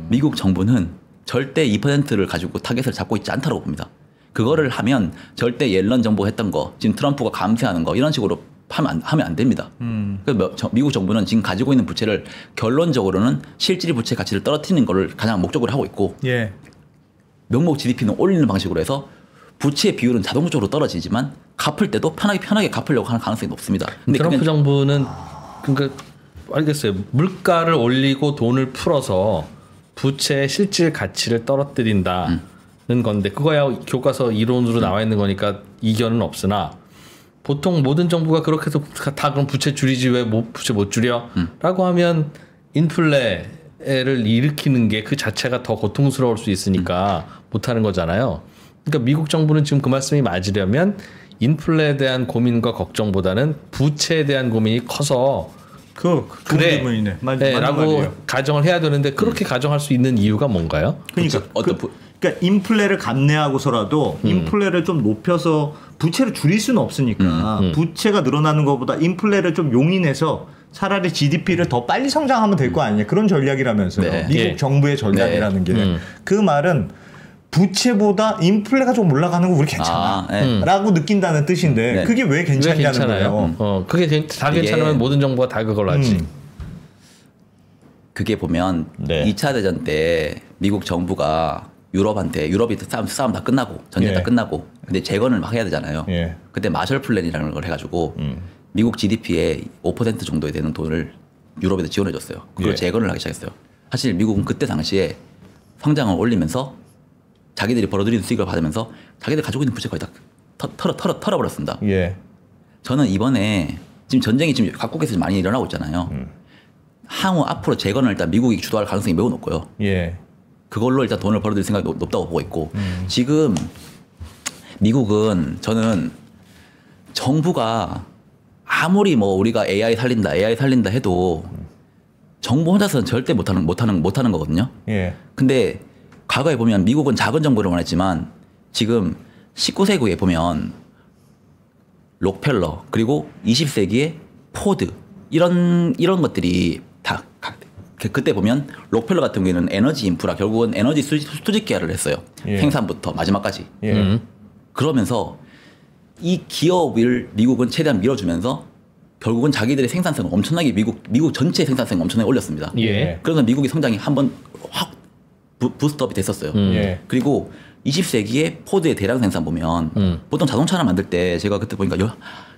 미국 정부는 절대 2%를 가지고 타겟을 잡고 있지 않다고 봅니다. 그거를 하면 절대 옐런 정부가 했던 거, 지금 트럼프가 감세하는 거 이런 식으로 하면 안 됩니다. 미국 정부는 지금 가지고 있는 부채를 결론적으로는 실질 부채 가치를 떨어뜨리는 거를 가장 목적으로 하고 있고 명목 GDP는 올리는 방식으로 해서 부채 비율은 자동적으로 떨어지지만 갚을 때도 편하게 갚으려고 하는 가능성이 높습니다. 근데 트럼프 정부는 그러니까 알겠어요. 물가를 올리고 돈을 풀어서 부채의 실질 가치를 떨어뜨린다는 건데 그거야 교과서 이론으로 나와 있는 거니까 이견은 없으나 보통 모든 정부가 그렇게 해서 다 그럼 부채 줄이지 왜 부채 못 줄여? 라고 하면 인플레를 일으키는 게 그 자체가 더 고통스러울 수 있으니까 못하는 거잖아요. 그러니까 미국 정부는 지금 그 말씀이 맞으려면 인플레에 대한 고민과 걱정보다는 부채에 대한 고민이 커서 그래 라고 가정을 해야 되는데 그렇게 가정할 수 있는 이유가 뭔가요? 그러니까 그러니까 인플레를 감내하고서라도 인플레를 좀 높여서 부채를 줄일 수는 없으니까 부채가 늘어나는 것보다 인플레를 좀 용인해서 차라리 GDP를 더 빨리 성장하면 될 거 아니냐 그런 전략이라면서요. 미국 정부의 전략이라는 게 그 말은 부채보다 인플레가 좀 올라가는 거 우리 괜찮아 라고 느낀다는 뜻인데 그게 왜 괜찮냐는 거예요. 그게 다 괜찮으면 모든 정부가 다 그걸 하지. 그게 보면 2차 대전 때 미국 정부가 유럽이 싸움 다 끝나고 전쟁 다 끝나고 근데 재건을 막 해야 되잖아요. 그때 마셜 플랜이라는 걸 해가지고 미국 GDP의 5% 정도에 되는 돈을 유럽에도 지원해 줬어요. 그걸 재건을 하기 시작했어요. 사실 미국은 그때 당시에 성장을 올리면서 자기들이 벌어들이는 수익을 받으면서 자기들 가지고 있는 부채 거의 다 털어버렸습니다. 저는 이번에 지금 전쟁이 지금 각국에서 많이 일어나고 있잖아요. 향후 앞으로 재건을 일단 미국이 주도할 가능성이 매우 높고요. 예. 그걸로 일단 돈을 벌어들일 생각이 높다고 보고 있고 지금 미국은 저는 정부가 아무리 뭐 우리가 AI 살린다 해도 정부 혼자서는 절대 못하는 거거든요. 예. 근데 과거에 보면 미국은 작은 정부를 원했지만 지금 19세기에 보면 록펠러 그리고 20세기에 포드 이런 것들이 다 그때 보면 록펠러 같은 경우에는 에너지 인프라 결국은 에너지 수직 계약을 했어요. 예. 생산부터 마지막까지. 예. 그러면서 이 기업을 미국은 최대한 밀어주면서 결국은 자기들의 생산성을 엄청나게 미국 전체 생산성을 엄청나게 올렸습니다. 예. 그래서 미국의 성장이 한번 확 부스트업이 됐었어요. 예. 그리고 20세기에 포드의 대량 생산 보면 보통 자동차 하나 만들 때 제가 그때 보니까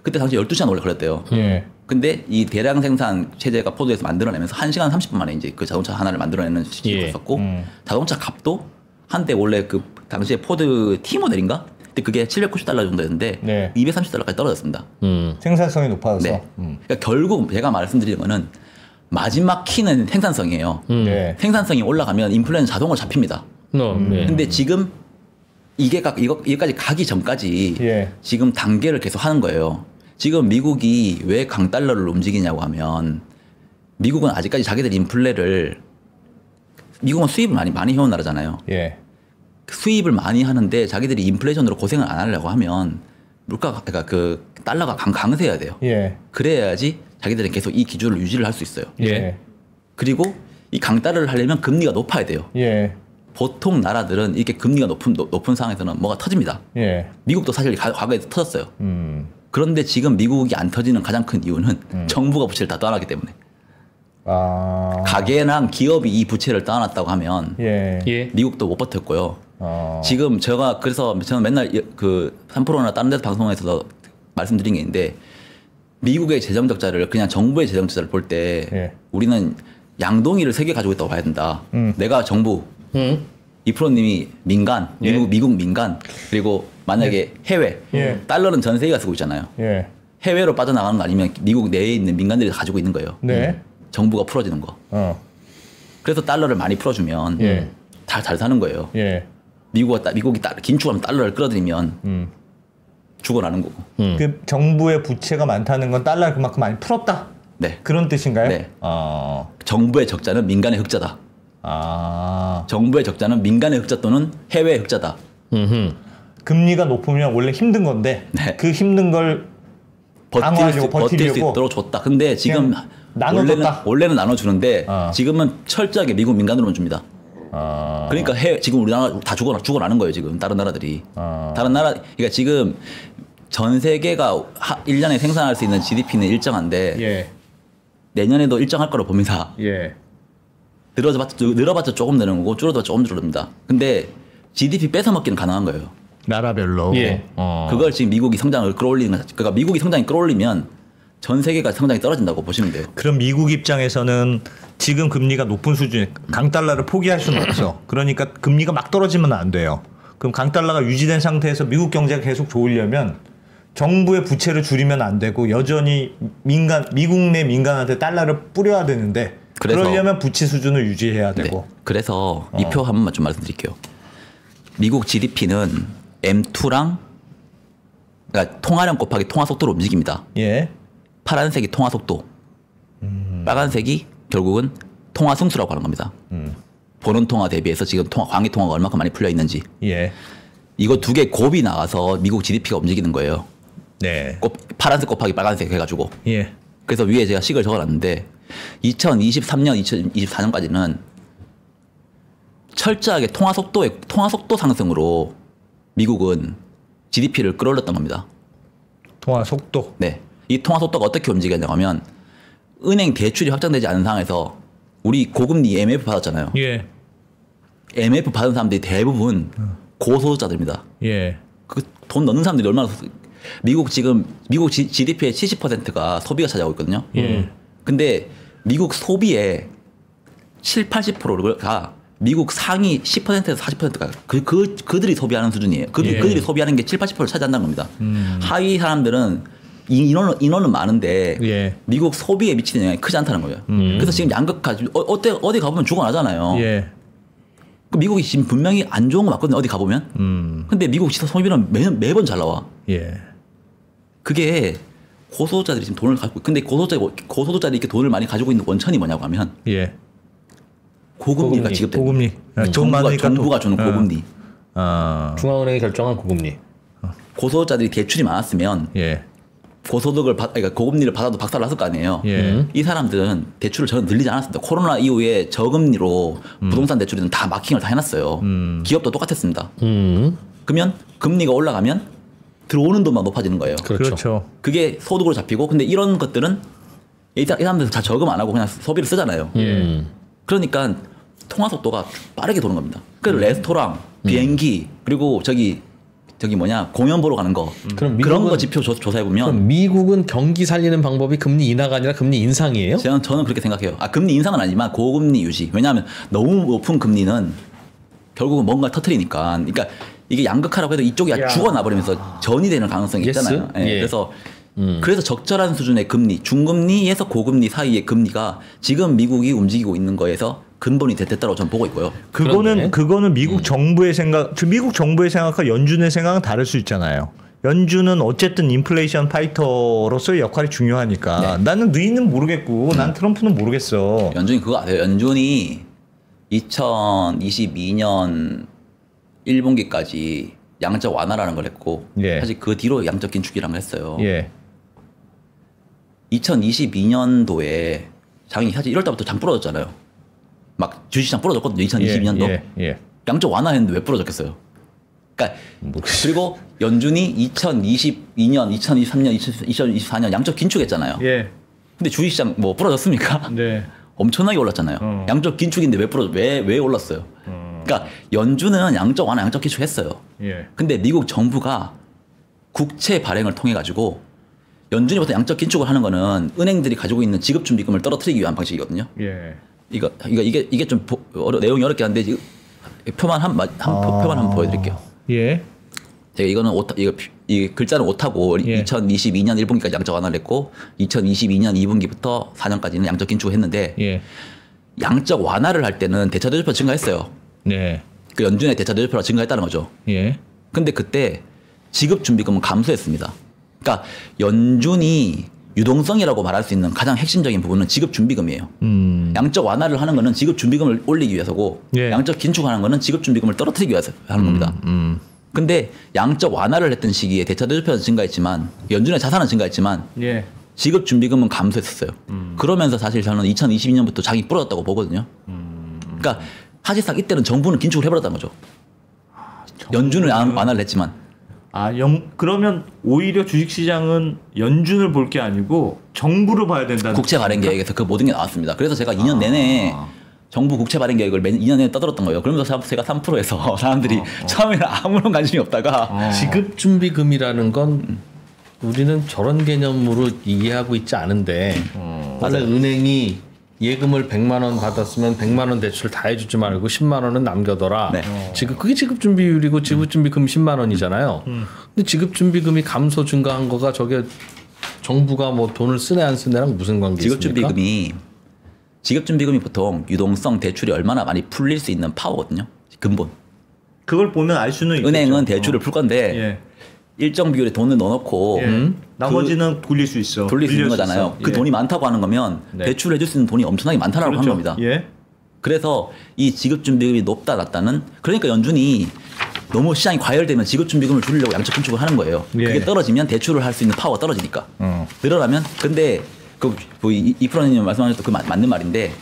그때 당시 12시간 원래 걸렸대요. 예. 근데 이 대량 생산 체제가 포드에서 만들어내면서 1시간 30분 만에 이제 그 자동차 하나를 만들어내는 시기가 있었고 자동차 값도 한때 원래 그 당시에 포드 T 모델인가? 근데 그게 $790 정도였는데 네. $230까지 떨어졌습니다. 생산성이 높아져서. 네. 그러니까 결국 제가 말씀드리는 거는 마지막 키는 생산성이에요. 네. 생산성이 올라가면 인플레는 자동으로 잡힙니다. 네. 근데 지금 이게까지 가기 전까지 예. 지금 단계를 계속 하는 거예요. 지금 미국이 왜 강달러를 움직이냐고 하면 미국은 아직까지 자기들 인플레를 미국은 수입을 많이 해온 나라잖아요. 예. 수입을 많이 하는데 자기들이 인플레이션으로 고생을 안 하려고 하면 물가가 그러니까 그 달러가 강세해야 돼요. 예. 그래야지 자기들은 계속 이 기준을 유지를 할 수 있어요. 예. 그리고 이 강달러를 하려면 금리가 높아야 돼요. 예. 보통 나라들은 이렇게 금리가 높은 상황에서는 뭐가 터집니다. 예. 미국도 사실 과거에 터졌어요. 그런데 지금 미국이 안 터지는 가장 큰 이유는 정부가 부채를 다 떠안았기 때문에. 아. 가게랑 기업이 이 부채를 떠안았다고 하면 예. 예. 미국도 못 버텼고요. 지금 그래서 저는 맨날 그 3프로나 다른 데서 방송에서 말씀드린 게 있는데 미국의 재정 적자를 그냥 정부의 재정 적자를 볼 때 예. 우리는 양동이를 3개 가지고 있다고 봐야 된다. 내가 정부, 이프로님이 민간, 예. 미국 민간, 그리고 만약에 해외, 예. 달러는 전 세계가 쓰고 있잖아요. 예. 해외로 빠져나가는 거 아니면 미국 내에 있는 민간들이 가지고 있는 거예요. 네. 정부가 풀어주는 거. 그래서 달러를 많이 풀어주면 예. 다 잘 사는 거예요. 예. 미국이 긴축하면 달러를 끌어들이면 죽어나는 거고. 그 정부의 부채가 많다는 건 달러를 그만큼 많이 풀었다. 네. 그런 뜻인가요? 네. 정부의 적자는 민간의 흑자다. 정부의 적자는 민간의 흑자 또는 해외의 흑자다. 금리가 높으면 원래 힘든 건데 네. 그 힘든 걸 버틸 수 있도록 줬다. 근데 지금 원래는 나눠주는데 지금은 철저하게 미국 민간으로만 줍니다. 그러니까 지금 우리나라 다 죽어나는 거예요. 지금 다른 나라들이. 다른 나라 그러니까 지금 전 세계가 1년에 생산할 수 있는 GDP는 일정한데 예. 내년에도 일정할 거로 봅니다. 예. 늘어봤자 조금 느는 거고 줄어도 조금 줄어듭니다. 근데 GDP 뺏어먹기는 가능한 거예요. 나라별로. 예. 그걸 지금 미국이 성장을 끌어올리는 거죠. 그러니까 미국이 성장이 끌어올리면 전 세계가 성장이 떨어진다고 보시면 돼요. 그럼 미국 입장에서는 지금 금리가 높은 수준에 강달러를 포기할 수는 없어. 그러니까 금리가 막 떨어지면 안 돼요. 그럼 강달러가 유지된 상태에서 미국 경제가 계속 좋으려면 정부의 부채를 줄이면 안 되고 여전히 미국 내 민간한테 달러를 뿌려야 되는데 그러려면 부채 수준을 유지해야 되고. 네. 그래서 이 표 한 번만 좀 말씀드릴게요. 미국 GDP는 M2랑 그러니까 통화량 곱하기 통화 속도로 움직입니다. 예. 파란색이 통화 속도, 빨간색이 결국은 통화 승수라고 하는 겁니다. 보는 통화 대비해서 지금 광의 통화가 얼마큼 많이 풀려 있는지. 예. 이거 두 개 곱이 나가서 미국 GDP가 움직이는 거예요. 네. 파란색 곱하기 빨간색 해가지고. 예. 그래서 위에 제가 식을 적어놨는데 2023년, 2024년까지는 철저하게 통화 속도 상승으로 미국은 GDP를 끌어올렸던 겁니다. 통화 속도. 네. 이 통화 속도가 어떻게 움직였냐고 하면 은행 대출이 확정되지 않은 상황에서 우리 고금리 IMF 받았잖아요. 예. IMF 받은 사람들이 대부분 고소득자들입니다. 예. 그 돈 넣는 사람들이 얼마나 미국 GDP의 70%가 소비가 차지하고 있거든요. 예. 근데 미국 소비의 70~80%가 미국 상위 10%에서 40%가 그들이 소비하는 수준이에요. 그들이 소비하는 게 70~80%를 차지한다는 겁니다. 하위 사람들은 인원은 많은데 미국 소비에 미치는 영향이 크지 않다는 거예요. 그래서 지금 양극 가지고 어디 가보면 죽어나잖아요. 그 미국이 지금 분명히 안 좋은 거 맞거든요. 어디 가보면. 근데 미국 소비는 매번 잘 나와. 그게 고소득자들이 지금 돈을 가지고 근데 고소득자들이 이렇게 돈을 많이 가지고 있는 원천이 뭐냐고 하면 고금리가 지급돼요. 고금리. 정부가 주는 고금리. 중앙은행이 결정한 고금리. 고소득자들이 대출이 많았으면 고소득을 그러니까 고금리를 받아도 박살났을 거 아니에요. 이 사람들은 대출을 전혀 늘리지 않았습니다. 코로나 이후에 저금리로 부동산 대출은 다 마킹을 다 해놨어요. 기업도 똑같았습니다. 그러면 금리가 올라가면 들어오는 돈만 높아지는 거예요. 그렇죠. 그게 소득으로 잡히고 근데 이런 것들은 이 사람들 다 저금 안 하고 그냥 소비를 쓰잖아요. 그러니까 통화 속도가 빠르게 도는 겁니다. 그래서 레스토랑, 비행기 그리고 저기 공연 보러 가는 거 그런 거 지표 조사해 보면 그럼 미국은 경기 살리는 방법이 금리 인하가 아니라 금리 인상이에요? 저는 그렇게 생각해요. 금리 인상은 아니지만 고금리 유지. 왜냐하면 너무 높은 금리는 결국은 뭔가 터트리니까. 그러니까 이게 양극화라고 해도 이쪽이 죽어나 버리면서 전이 되는 가능성이 있잖아요. 그래서 적절한 수준의 금리, 중금리에서 고금리 사이의 금리가 지금 미국이 움직이고 있는 거에서 근본이 됐다고 저는 보고 있고요. 그거는 미국 정부의 생각과 연준의 생각은 다를 수 있잖아요. 연준은 어쨌든 인플레이션 파이터로서의 역할이 중요하니까 나는 누이는 모르겠고 난 트럼프는 모르겠어. 연준이 그거 아세요? 연준이 2022년 1분기까지 양적 완화라는 걸 했고 사실 그 뒤로 양적 긴축이라는 걸 했어요. 2022년도에 장이 사실 1월달부터 장 부러졌잖아요. 막 주식시장 부러졌거든요. 2022년도. 양적 완화했는데 왜 부러졌겠어요? 그러니까 그리고 연준이 2022년, 2023년, 2024년 양적 긴축했잖아요. 근데 주식시장 뭐 부러졌습니까? 엄청나게 올랐잖아요. 양적 긴축인데 왜 올랐어요? 그러니까 연준은 양적 완화, 양적 긴축했어요. 근데 미국 정부가 국채 발행을 통해 가지고 연준이 보통 양적 긴축을 하는 거는 은행들이 가지고 있는 지급 준비금을 떨어뜨리기 위한 방식이거든요. 이게 좀 내용이 어렵긴 한데 표만 한번 보여드릴게요. 제가 이거는 이 글자는 오타고 2022년 1분기까지 양적 완화를 했고 2022년 2분기부터 4년까지는 양적 긴축을 했는데 양적 완화를 할 때는 대차 대조표가 증가했어요. 그 연준의 대차 대조표가 증가했다는 거죠. 근데 그때 지급 준비금은 감소했습니다. 그러니까 연준이 유동성이라고 말할 수 있는 가장 핵심적인 부분은 지급 준비금이에요. 양적 완화를 하는 거는 지급 준비금을 올리기 위해서고 양적 긴축하는 거는 지급 준비금을 떨어뜨리기 위해서 하는 겁니다. 근데 양적 완화를 했던 시기에 대차 대조표는 증가했지만 연준의 자산은 증가했지만 지급 준비금은 감소했었어요. 그러면서 사실 저는 2022년부터 장이 부러졌다고 보거든요. 그러니까 사실상 이때는 정부는 긴축을 해버렸다는 거죠. 연준은 완화를 했지만. 그러면 오히려 주식시장은 연준을 볼 게 아니고 정부를 봐야 된다는 국채 발행 계획에서 그 모든 게 나왔습니다. 그래서 제가 2년 내내 정부 국채 발행 계획을 2년 내내 떠들었던 거예요. 그러면서 제가 3%에서 사람들이 처음에는 아무런 관심이 없다가 지급 준비금이라는 건 우리는 저런 개념으로 이해하고 있지 않은데 원래 은행이 예금을 100만 원 받았으면 100만 원 대출 다 해주지 말고 10만 원은 남겨둬라. 지금 그게 지급준비율이고 지급준비금 10만 원이잖아요. 근데 지급준비금이 감소 증가한 거가 저게 정부가 뭐 돈을 쓰네 안 쓰네랑 무슨 관계 있습니까? 지급준비금이 보통 유동성 대출이 얼마나 많이 풀릴 수 있는 파워거든요. 근본. 그걸 보면 알 수는 있겠죠. 은행은 대출을 풀 건데 일정 비율의 돈을 넣어놓고 나머지는 돌릴 수 있어. 돌릴 수 있는 거잖아요. 그 돈이 많다고 하는 거면 대출을 해줄 수 있는 돈이 엄청나게 많다라고 하는 겁니다. 그래서 이 지급준비금이 높다 낮다는 그러니까 연준이 너무 시장이 과열되면 지급준비금을 줄이려고 양적 긴축을 하는 거예요. 그게 떨어지면 대출을 할 수 있는 파워가 떨어지니까. 늘어나면 근데 이 프로님 말씀하셨던 그 맞는 말인데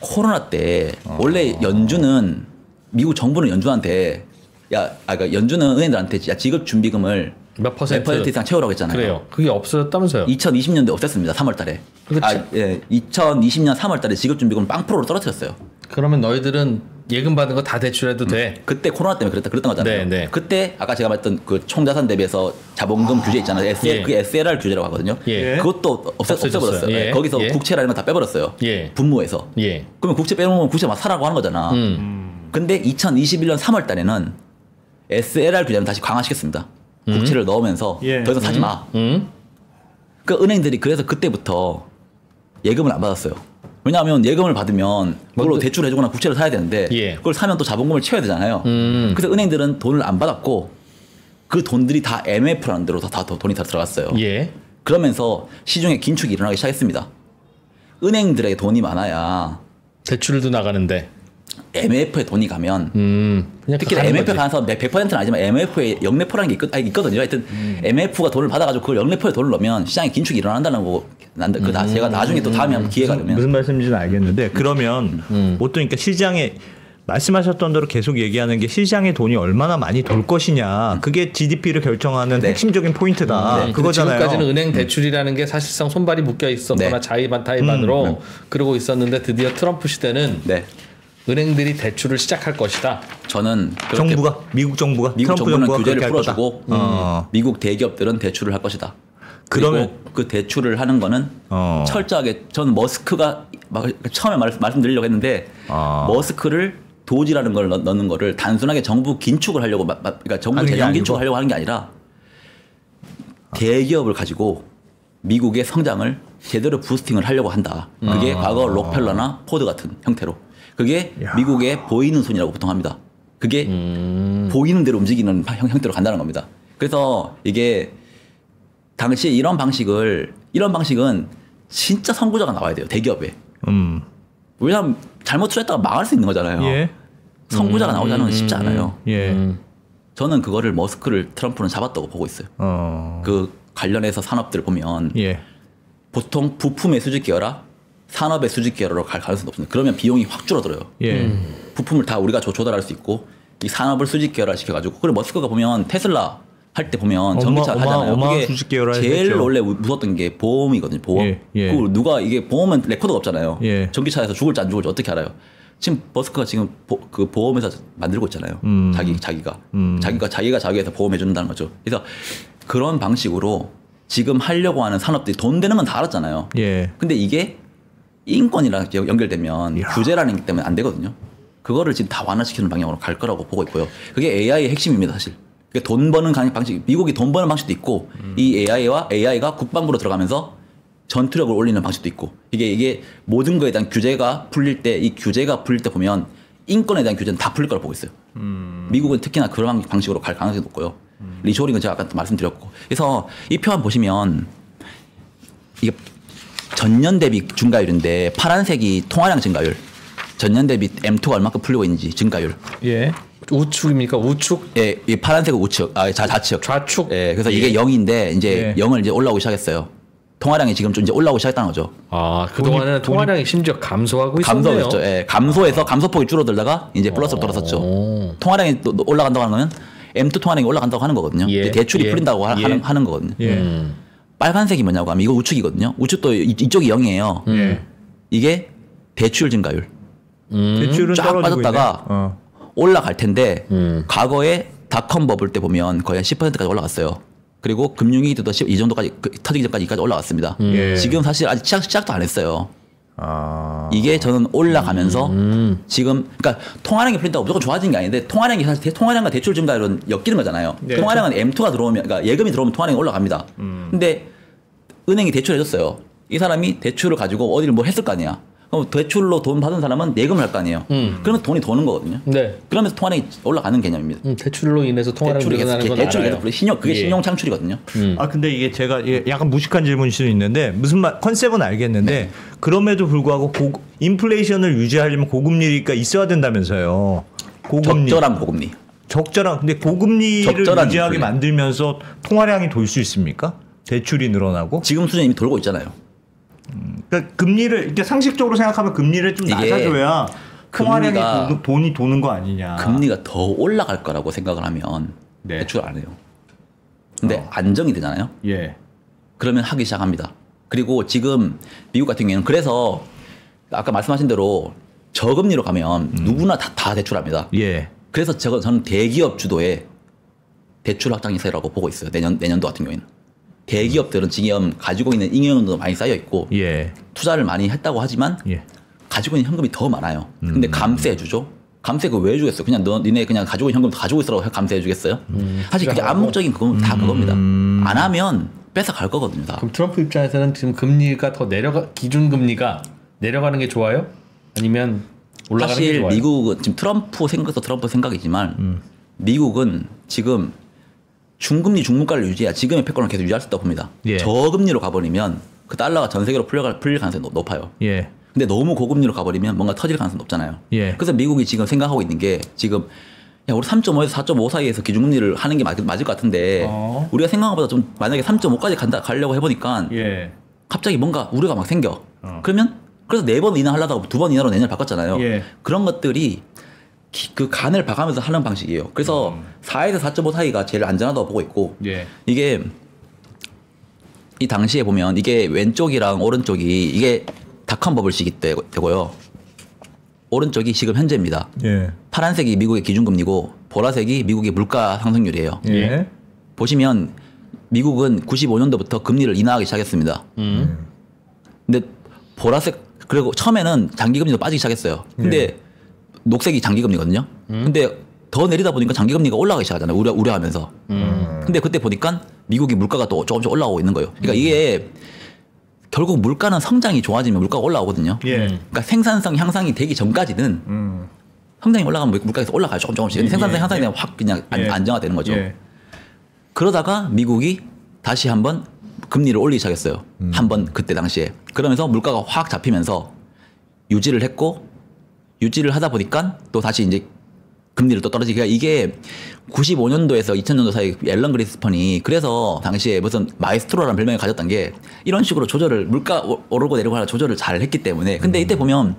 코로나 때 원래 연준은 미국 정부는 연준한테 그러니까 연준은 은행들한테 지급 준비금을 몇 퍼센트 이상 채우라고 했잖아요. 그래요. 그게 없어졌다면서요? 2020년도에 없앴습니다. 3월달에. 2020년 3월달에 지급 준비금을 0%로 떨어뜨렸어요. 그러면 너희들은 예금 받은 거 다 대출해도 돼? 그때 코로나 때문에 그랬던 거잖아요. 그때 아까 제가 말했던 그 총자산 대비해서 자본금 규제 있잖아요. 그게 SLR 규제라고 하거든요. 그것도 없애버렸어요. 거기서 국채라는 거 다 빼버렸어요. 분모에서. 그러면 국채 빼놓으면 국채 막 사라고 하는 거잖아. 근데 2021년 3월달에는 SLR 규제는 다시 강화시켰습니다. 국채를 넣으면서 더 이상 사지 마. 그 은행들이 그래서 그때부터 예금을 안 받았어요. 왜냐하면 예금을 받으면 그걸로 대출을 해주거나 국채를 사야 되는데 그걸 사면 또 자본금을 채워야 되잖아요. 그래서 은행들은 돈을 안 받았고 그 돈들이 다 MF라는 데로 다 돈이 다 들어갔어요. 그러면서 시중에 긴축이 일어나기 시작했습니다. 은행들에게 돈이 많아야 대출도 나가는데 MF에 돈이 가면 특히 MF에 가서 100%는 아니지만 MF에 영래포라는 게 있거든요. 하여튼 MF가 돈을 받아가지고 그걸 영래포에 돈을 넣으면 시장에 긴축이 일어난다는 거고 제가 나중에 또 다음에 한번 기회가 되면 무슨 말씀인지는 알겠는데 그러면 보통 그러니까 시장에 말씀하셨던 대로 계속 얘기하는 게 시장에 돈이 얼마나 많이 돌 것이냐 그게 GDP를 결정하는 핵심적인 포인트다. 그거잖아요. 지금까지는 은행 대출이라는 게 사실상 손발이 묶여 있었거나 자의반 타의반으로 그러고 있었는데 드디어 트럼프 시대는 은행들이 대출을 시작할 것이다. 저는 정부가 미국 정부가 규제를 풀어주고 미국 대기업들은 대출을 할 것이다. 그러면 그 대출을 하는 거는 철저하게 저는 머스크가 처음에 말씀드리려고 했는데 머스크를 도지라는 걸 넣는 거를 단순하게 정부 긴축을 하려고 그러니까 정부 재정 긴축을 하려고 하는 게 아니라 대기업을 가지고 미국의 성장을 제대로 부스팅을 하려고 한다. 그게 과거 록펠러나 포드 같은 형태로. 그게 미국의 보이는 손이라고 보통 합니다. 그게 보이는 대로 움직이는 형태로 간다는 겁니다. 그래서 이게 당시에 이런 방식은 진짜 선구자가 나와야 돼요. 대기업에. 왜냐하면 잘못 투자했다가 망할 수 있는 거잖아요. 선구자가 나오지 않으면 쉽지 않아요. 저는 그거를 머스크를 트럼프는 잡았다고 보고 있어요. 그 관련해서 산업들을 보면 보통 부품의 수직 계열화 산업의 수직 계열로 갈 가능성이 없습니다. 그러면 비용이 확 줄어들어요. 부품을 다 우리가 조달할 수 있고 이 산업을 수직 계열화 시켜가지고 그리고 머스크가 보면 테슬라 할 때 보면 전기차 하잖아요. 그게 제일 했죠. 원래 무서웠던 게 보험이거든요. 보험. 그 누가 이게 보험은 레코드가 없잖아요. 전기차에서 죽을지 안 죽을지 어떻게 알아요? 지금 머스크가 지금 그 보험회사 만들고 있잖아요. 자기가 자기에서 보험해 준다는 거죠. 그래서 그런 방식으로 지금 하려고 하는 산업들이 돈 되는 건 다 알았잖아요. 근데 이게 인권이랑 연결되면 규제라는 게 때문에 안 되거든요. 그거를 지금 다 완화시키는 방향으로 갈 거라고 보고 있고요. 그게 AI의 핵심입니다, 사실. 돈 버는 방식, 미국이 돈 버는 방식도 있고, 이 AI가 국방부로 들어가면서 전투력을 올리는 방식도 있고, 이게 모든 거에 대한 규제가 풀릴 때, 이 규제가 풀릴 때 보면 인권에 대한 규제는 다 풀릴 거라고 보고 있어요. 미국은 특히나 그런 방식으로 갈 가능성이 높고요. 리쇼링은 제가 아까 말씀드렸고. 그래서 이 표 한번 보시면, 이게 전년 대비 증가율인데, 파란색이 통화량 증가율, 전년 대비 M2가 얼마큼 풀리고 있는지 증가율. 우측입니까? 우측? 예, 이 파란색은 우측, 좌측. 좌측. 예, 그래서 이게 0인데 이제 0을 이제 올라오기 시작했어요. 통화량이 지금 좀 이제 올라오기 시작했다는 거죠. 그동안은 통화량이 심지어 감소하고 있었네요. 감소했죠. 예, 감소해서 감소폭이 줄어들다가 이제 플러스로 돌아섰죠. 통화량이 또 올라간다고 하는 거는 M2 통화량이 올라간다고 하는 거거든요. 대출이 풀린다고 하는 거거든요. 빨간색이 뭐냐고 하면 이거 우측이거든요. 우측도 이쪽이 0이에요. 이게 대출 증가율. 대출은 쫙 빠졌다가 올라갈 텐데 과거에 닷컴 버블 때 보면 거의 한 10%까지 올라갔어요. 그리고 금융위기도 이 정도까지 터지기 전까지 올라갔습니다. 지금 사실 아직 시작도 안 했어요. 이게 저는 올라가면서 지금 그러니까 통화량이 풀린다고 무조건 좋아지는 게 아닌데 통화량이 사실 통화량과 대출 증가율은 엮이는 거잖아요. 통화량은 M2가 들어오면 그러니까 예금이 들어오면 통화량이 올라갑니다. 근데 은행이 대출을 해줬어요. 이 사람이 대출을 가지고 어디를 뭐 했을 거 아니야. 그럼 대출로 돈 받은 사람은 예금을 할 거 아니에요. 그러면 돈이 도는 거거든요. 그러면서 통화량이 올라가는 개념입니다. 대출로 인해서 통화량이 늘어나는 건 알아요. 그게 신용 창출이거든요. 근데 이게 제가 약간 무식한 질문일 수도 있는데 무슨 컨셉은 알겠는데 그럼에도 불구하고 인플레이션을 유지하려면 고금리가 있어야 된다면서요. 적절한 고금리. 근데 고금리를 유지하게 만들면서 통화량이 돌 수 있습니까? 대출이 늘어나고? 지금 수준이 이미 돌고 있잖아요. 그러니까 금리를 이렇게 상식적으로 생각하면 금리를 좀 낮아줘야 통화량이 돈이 도는 거 아니냐. 금리가 더 올라갈 거라고 생각을 하면 대출 안 해요. 근데 안정이 되잖아요. 그러면 하기 시작합니다. 그리고 지금 미국 같은 경우에는 그래서 아까 말씀하신 대로 저금리로 가면 누구나 다 대출합니다. 그래서 저는 대기업 주도의 대출 확장 세라고 보고 있어요. 내년도 같은 경우에는. 대기업들은 지금 가지고 있는 잉여금도 많이 쌓여 있고 투자를 많이 했다고 하지만 가지고 있는 현금이 더 많아요. 근데 감세해 주죠. 감세 그거 왜 주겠어요? 그냥 니네 그냥 가지고 있는 현금 가지고 있으라고 감세해 주겠어요? 사실 그게 암묵적인 다 그겁니다. 안 하면 뺏어갈 거거든요. 다. 그럼 트럼프 입장에서는 지금 금리가 더 기준 금리가 내려가는 게 좋아요? 아니면 올라가는 게 좋아요? 사실 미국은 지금 트럼프 생각이지만 미국은 지금 중금리 중물가를 유지해야 지금의 패권을 계속 유지할 수 있다고 봅니다. 예. 저금리로 가버리면 그 달러가 전 세계로 풀릴 가능성이 높아요. 예. 근데 너무 고금리로 가버리면 뭔가 터질 가능성이 높잖아요. 예. 그래서 미국이 지금 생각하고 있는 게 지금 야, 우리 3.5에서 4.5 사이에서 기준금리를 하는 게 맞을 것 같은데 우리가 생각한 것보다 좀 만약에 3.5까지 가려고 해보니까 예. 갑자기 뭔가 우려가 막 생겨. 그러면 그래서 4번 인하하려다가 2번 인하로 내년을 바꿨잖아요. 예. 그런 것들이 그 간을 봐가면서 하는 방식이에요. 그래서 4에서 4.5 사이가 제일 안전하다고 보고 있고 예. 이게 이 당시에 보면 이게 왼쪽이랑 오른쪽이 이게 닷컴 버블식이 되고요. 오른쪽이 지금 현재입니다. 예. 파란색이 미국의 기준금리고 보라색이 미국의 물가 상승률이에요. 예. 보시면 미국은 95년도부터 금리를 인하하기 시작했습니다. 근데 보라색 그리고 처음에는 장기금리도 빠지기 시작했어요. 근데 녹색이 장기금리거든요. 근데 더 내리다 보니까 장기금리가 올라가기 시작하잖아요. 우려하면서. 근데 그때 보니까 미국이 물가가 또 조금씩 올라오고 있는 거예요. 그러니까 이게 결국 물가는 성장이 좋아지면 물가가 올라오거든요. 예. 그러니까 생산성 향상이 되기 전까지는 성장이 올라가면 물가에서 올라가요. 조금씩. 근데 생산성 향상이 되면 확 그냥 안정화되는 거죠. 그러다가 미국이 다시 한번 금리를 올리기 시작했어요. 한번 그때 당시에. 그러면서 물가가 확 잡히면서 유지를 했고 유지를 하다 보니까 또 다시 이제 금리를 또 떨어지게. 그러니까 이게 95년도에서 2000년도 사이 앨런 그리스펀이 그래서 당시에 무슨 마에스트로라는 별명을 가졌던 게 이런 식으로 조절을 물가 오르고 내리고 하는 조절을 잘 했기 때문에. 근데 이때 보면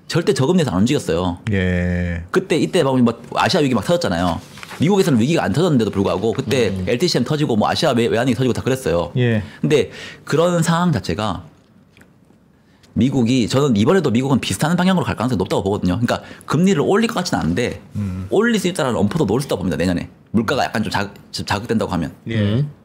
절대 저금리에서 안 움직였어요. 예. 이때 보면 뭐 아시아 위기 막 터졌잖아요. 미국에서는 위기가 안 터졌는데도 불구하고 그때 LTCM 터지고 뭐 아시아 외환위기 터지고 다 그랬어요. 예. 근데 그런 상황 자체가 미국이 저는 이번에도 미국은 비슷한 방향으로 갈 가능성이 높다고 보거든요. 그러니까 금리를 올릴 것 같지는 않은데 올릴 수 있다는 엄포도 놓을 수 있다고 봅니다. 내년에 물가가 약간 좀 자극된다고 하면.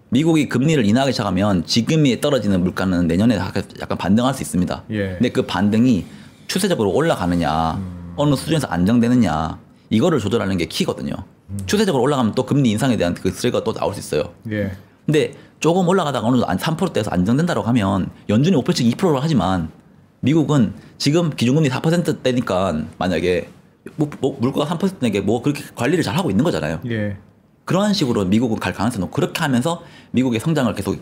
미국이 금리를 인하하기 시작하면 지금이 떨어지는 물가는 내년에 약간 반등할 수 있습니다. 근데 그 반등이 추세적으로 올라가느냐 어느 수준에서 안정되느냐 이거를 조절하는 게 키거든요. 추세적으로 올라가면 또 금리 인상에 대한 그 스레가 또 나올 수 있어요. 근데 조금 올라가다가 어느 정도 3%대에서 안정된다고 하면 연준이 5%씩 2%를 하지만 미국은 지금 기준금리 4%대니까 만약에 물가가 3%대니까 뭐 그렇게 관리를 잘 하고 있는 거잖아요. 그런 식으로 미국은 갈 가능성이 높고 그렇게 하면서 미국의 성장을 계속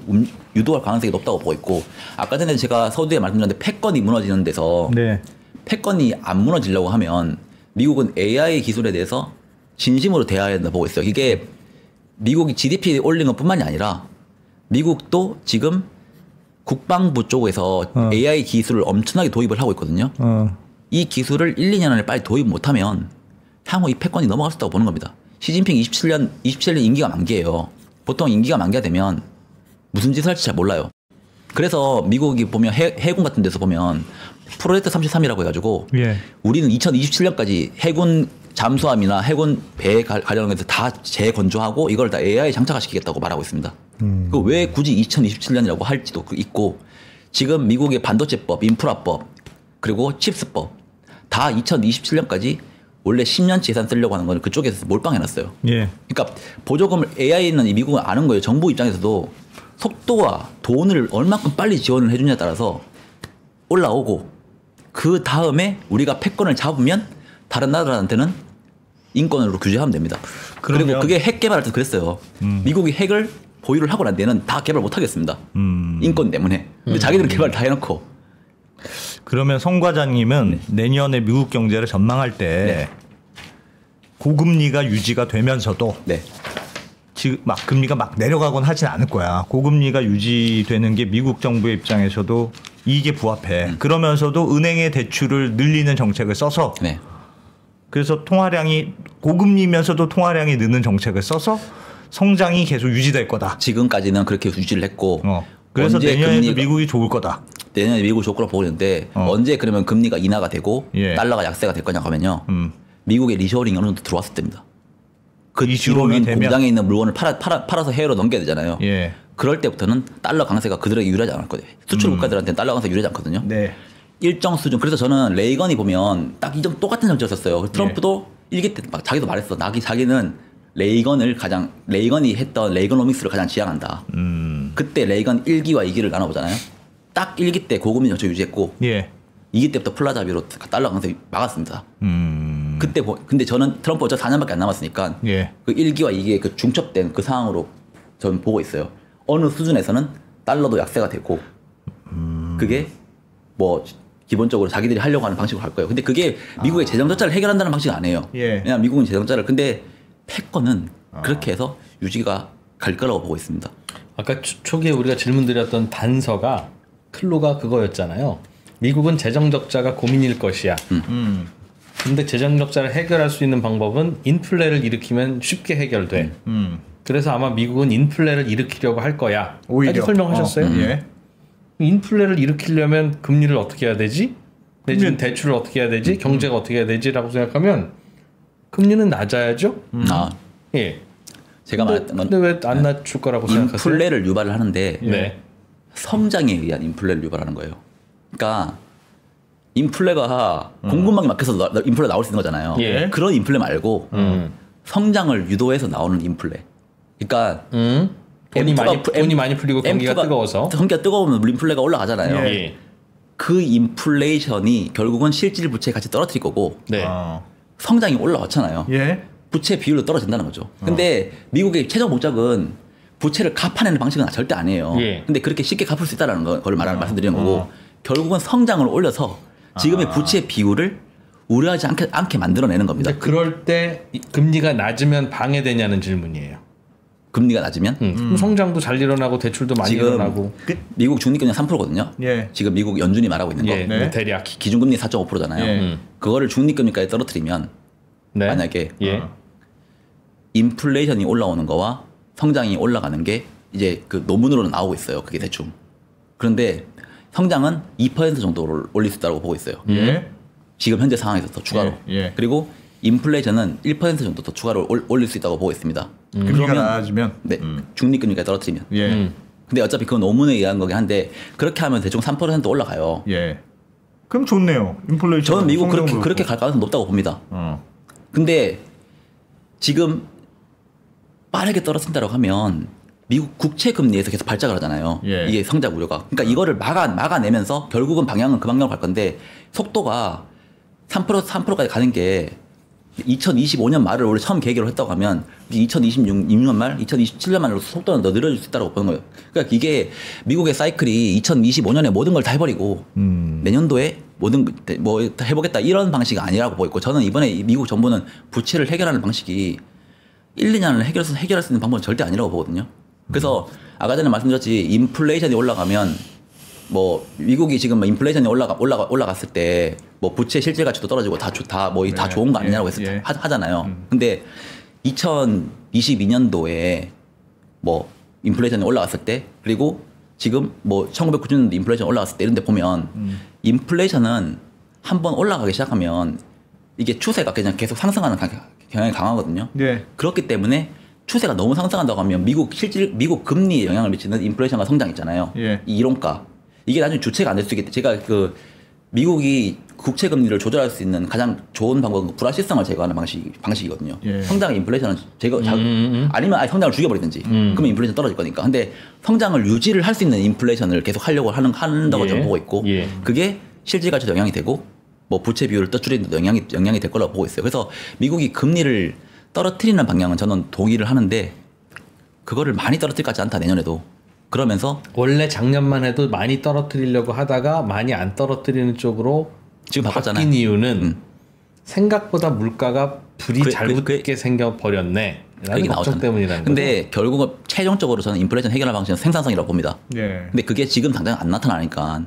유도할 가능성이 높다고 보고 있고 아까 전에 제가 서두에 말씀드렸는데 패권이 무너지는 데서 패권이 안 무너지려고 하면 미국은 AI 기술에 대해서 진심으로 대해야 한다고 보고 있어요. 이게 미국이 GDP 올리는 것뿐만이 아니라 미국도 지금 국방부 쪽에서 AI 기술을 엄청나게 도입을 하고 있거든요. 이 기술을 1, 2년 안에 빨리 도입 못하면 향후 이 패권이 넘어갈 수 있다고 보는 겁니다. 시진핑 27년 임기가 만기예요. 보통 임기가 만기가 되면 무슨 짓을 할지 잘 몰라요. 그래서 미국이 보면 해군 같은 데서 보면 프로젝트 33이라고 해가지고 우리는 2027년까지 해군 잠수함이나 해군 배 관련해서 다 재건조하고 이걸 다 AI에 장착시키겠다고 말하고 있습니다. 그 왜 굳이 2027년이라고 할지도 있고 지금 미국의 반도체법, 인프라법 그리고 칩스법 다 2027년까지 원래 10년치 예산 쓰려고 하는 건 그쪽에서 몰빵해놨어요. 그러니까 보조금을 AI는 미국은 아는 거예요. 정부 입장에서도 속도와 돈을 얼마큼 빨리 지원을 해주냐에 따라서 올라오고 그 다음에 우리가 패권을 잡으면 다른 나라한테는 인권으로 규제하면 됩니다. 그리고 그게 핵 개발할 때 그랬어요. 미국이 핵을 보유를 하고 난 뒤에는 다 개발 못 하겠습니다. 인권 때문에. 근데 자기들은 개발 다 해놓고. 그러면 송 과장님은 내년에 미국 경제를 전망할 때 고금리가 유지가 되면서도 지금 막 금리가 막 내려가곤 하진 않을 거야. 고금리가 유지되는 게 미국 정부의 입장에서도 이익에 부합해. 그러면서도 은행의 대출을 늘리는 정책을 써서 그래서 통화량이 고금리면서도 통화량이 느는 정책을 써서 성장이 계속 유지될 거다. 지금까지는 그렇게 유지를 했고 그래서 내년에도 미국이 좋을 거다. 내년에 미국이 좋을 거라고 보고 있는데 언제 그러면 금리가 인하가 되고 달러가 약세가 될 거냐 하면요. 미국의 리쇼어링이 어느 정도 들어왔을 때입니다. 그 리쇼어링 공장에 있는 물건을 팔아서 해외로 넘겨야 되잖아요. 그럴 때부터는 달러 강세가 그들에게 유리하지 않을 거예요. 수출 국가들한테는 달러 강세가 유리하지 않거든요. 일정 수준. 그래서 저는 레이건이 보면 딱 똑같은 정책이었어요. 트럼프도 일기 때 막 자기도 말했어. 자기는 레이건이 했던 레이건오믹스를 가장 지향한다. 그때 레이건 1기와 2기를 나눠보잖아요. 딱 1기 때 고금리 정책 유지했고 2기 때부터 플라자 위로 달러 강세 막았습니다. 그때 근데 저는 트럼프 어차피 4년밖에 안 남았으니까 그 1기와 2기의 그 중첩된 그 상황으로 저는 보고 있어요. 어느 수준에서는 달러도 약세가 되고 그게 뭐 기본적으로 자기들이 하려고 하는 방식으로 갈 거예요. 근데 그게 미국의 재정 적자를 해결한다는 방식은 아니에요. 왜냐하면 미국은 재정 적자를 근데 패권은 그렇게 해서 유지가 갈 거라고 보고 있습니다. 아까 초기에 우리가 질문 드렸던 단서가 클로가 그거였잖아요. 미국은 재정 적자가 고민일 것이야. 근데 재정 적자를 해결할 수 있는 방법은 인플레를 일으키면 쉽게 해결돼. 그래서 아마 미국은 인플레를 일으키려고 할 거야. 오히려 설명하셨어요. 인플레를 일으키려면 금리를 어떻게 해야 되지? 내지는 대출을 어떻게 해야 되지? 경제가 어떻게 해야 되지?라고 생각하면 금리는 낮아야죠. 예. 제가 말했던 건 근데 왜 안 낮출 거라고 생각하세요? 인플레를 유발을 하는데 성장에 의한 인플레를 유발하는 거예요. 그러니까 인플레가 공급망이 막혀서 인플레 나올 수 있는 거잖아요. 그런 인플레 말고 성장을 유도해서 나오는 인플레. 그러니까 돈이 많이 풀리고 경기가 뜨거워서 경기가 뜨거우면 인플레가 올라가잖아요. 그 인플레이션이 결국은 실질 부채 같이 떨어뜨릴 거고 성장이 올라왔잖아요. 부채 비율도 떨어진다는 거죠. 근데 미국의 최종 목적은 부채를 갚아내는 방식은 절대 아니에요. 근데 그렇게 쉽게 갚을 수 있다는 걸 말씀드리는 거고 결국은 성장을 올려서 지금의 부채 비율을 우려하지 않게 만들어내는 겁니다. 그럴 때 금리가 낮으면 방해되냐는 질문이에요. 금리가 낮으면? 성장도 잘 일어나고 대출도 많이 일어나고. 미국 중립금리 3%거든요. 지금 미국 연준이 말하고 있는 거. 대략. 기준금리 4.5%잖아요. 그거를 중립금리까지 떨어뜨리면 만약에 인플레이션이 올라오는 거와 성장이 올라가는 게 이제 그 논문으로는 나오고 있어요. 그게 대충. 그런데 성장은 2% 정도를 올릴 수 있다고 보고 있어요. 지금 현재 상황에서 더 추가로. 그리고 인플레이션은 1% 정도 더 추가로 올릴 수 있다고 보고 있습니다. 금리가 낮아지면? 네. 중립금리까지 떨어뜨리면. 근데 어차피 그건 논문에 의한 거긴 한데 그렇게 하면 대충 3% 올라가요. 그럼 좋네요. 인플레이션. 저는 미국 그렇게 갈 가능성이 높다고 봅니다. 근데 지금 빠르게 떨어진다고 하면 미국 국채 금리에서 계속 발작을 하잖아요. 이게 성장 우려가. 그러니까 이거를 막아내면서 결국은 방향은 그 방향으로 갈 건데 속도가 3%까지 가는 게 2025년 말을 원래 처음 계획으로 했다고 하면 2026년 말, 2027년 말로 속도는 더 늘어질 수 있다고 보는 거예요. 그러니까 이게 미국의 사이클이 2025년에 모든 걸 다 해버리고 내년도에 모든 뭐 해보겠다 이런 방식이 아니라고 보고 있고 저는 이번에 미국 정부는 부채를 해결하는 방식이 1, 2년을 해결할 수 있는 방법은 절대 아니라고 보거든요. 그래서 아까 전에 말씀드렸지 인플레이션이 올라가면 뭐 미국이 지금 인플레이션이 올라갔을 때 뭐 부채 실질 가치도 떨어지고 다 좋은 거 아니냐고 하잖아요. 근데 2022년도에 뭐 인플레이션이 올라갔을 때 그리고 지금 뭐 1990년도 인플레이션 올라갔을 때 이런 데 보면 인플레이션은 한번 올라가기 시작하면 이게 추세가 그냥 계속 상승하는 경향이 강하거든요. 그렇기 때문에 추세가 너무 상승한다고 하면 미국 금리에 영향을 미치는 인플레이션과 성장 있잖아요. 이 이론가 이게 나중에 주체가 안 될 수 있겠다. 제가 그 미국이 국채 금리를 조절할 수 있는 가장 좋은 방법은 불확실성을 제거하는 방식이거든요. 성장의 인플레이션은 아니면 아예 성장을 죽여버리든지 그러면 인플레이션 떨어질 거니까. 근데 성장을 유지를 할 수 있는 인플레이션을 계속 하려고 한다고 저는 보고 있고 그게 실질 가치도 영향이 되고 뭐 부채 비율을 떠줄이는 데 영향이 될 거라고 보고 있어요. 그래서 미국이 금리를 떨어뜨리는 방향은 저는 동의를 하는데 그거를 많이 떨어뜨릴 것 같지 않다 내년에도. 그러면서 원래 작년만 해도 많이 떨어뜨리려고 하다가 많이 안 떨어뜨리는 쪽으로 지금 바뀐 이유는 생각보다 물가가 불이 잘 붙게 생겨버렸네 라는 걱정 때문이라는 거죠. 근데 결국은 최종적으로 저는 인플레이션 해결할 방식은 생산성이라고 봅니다. 근데 그게 지금 당장 안 나타나니까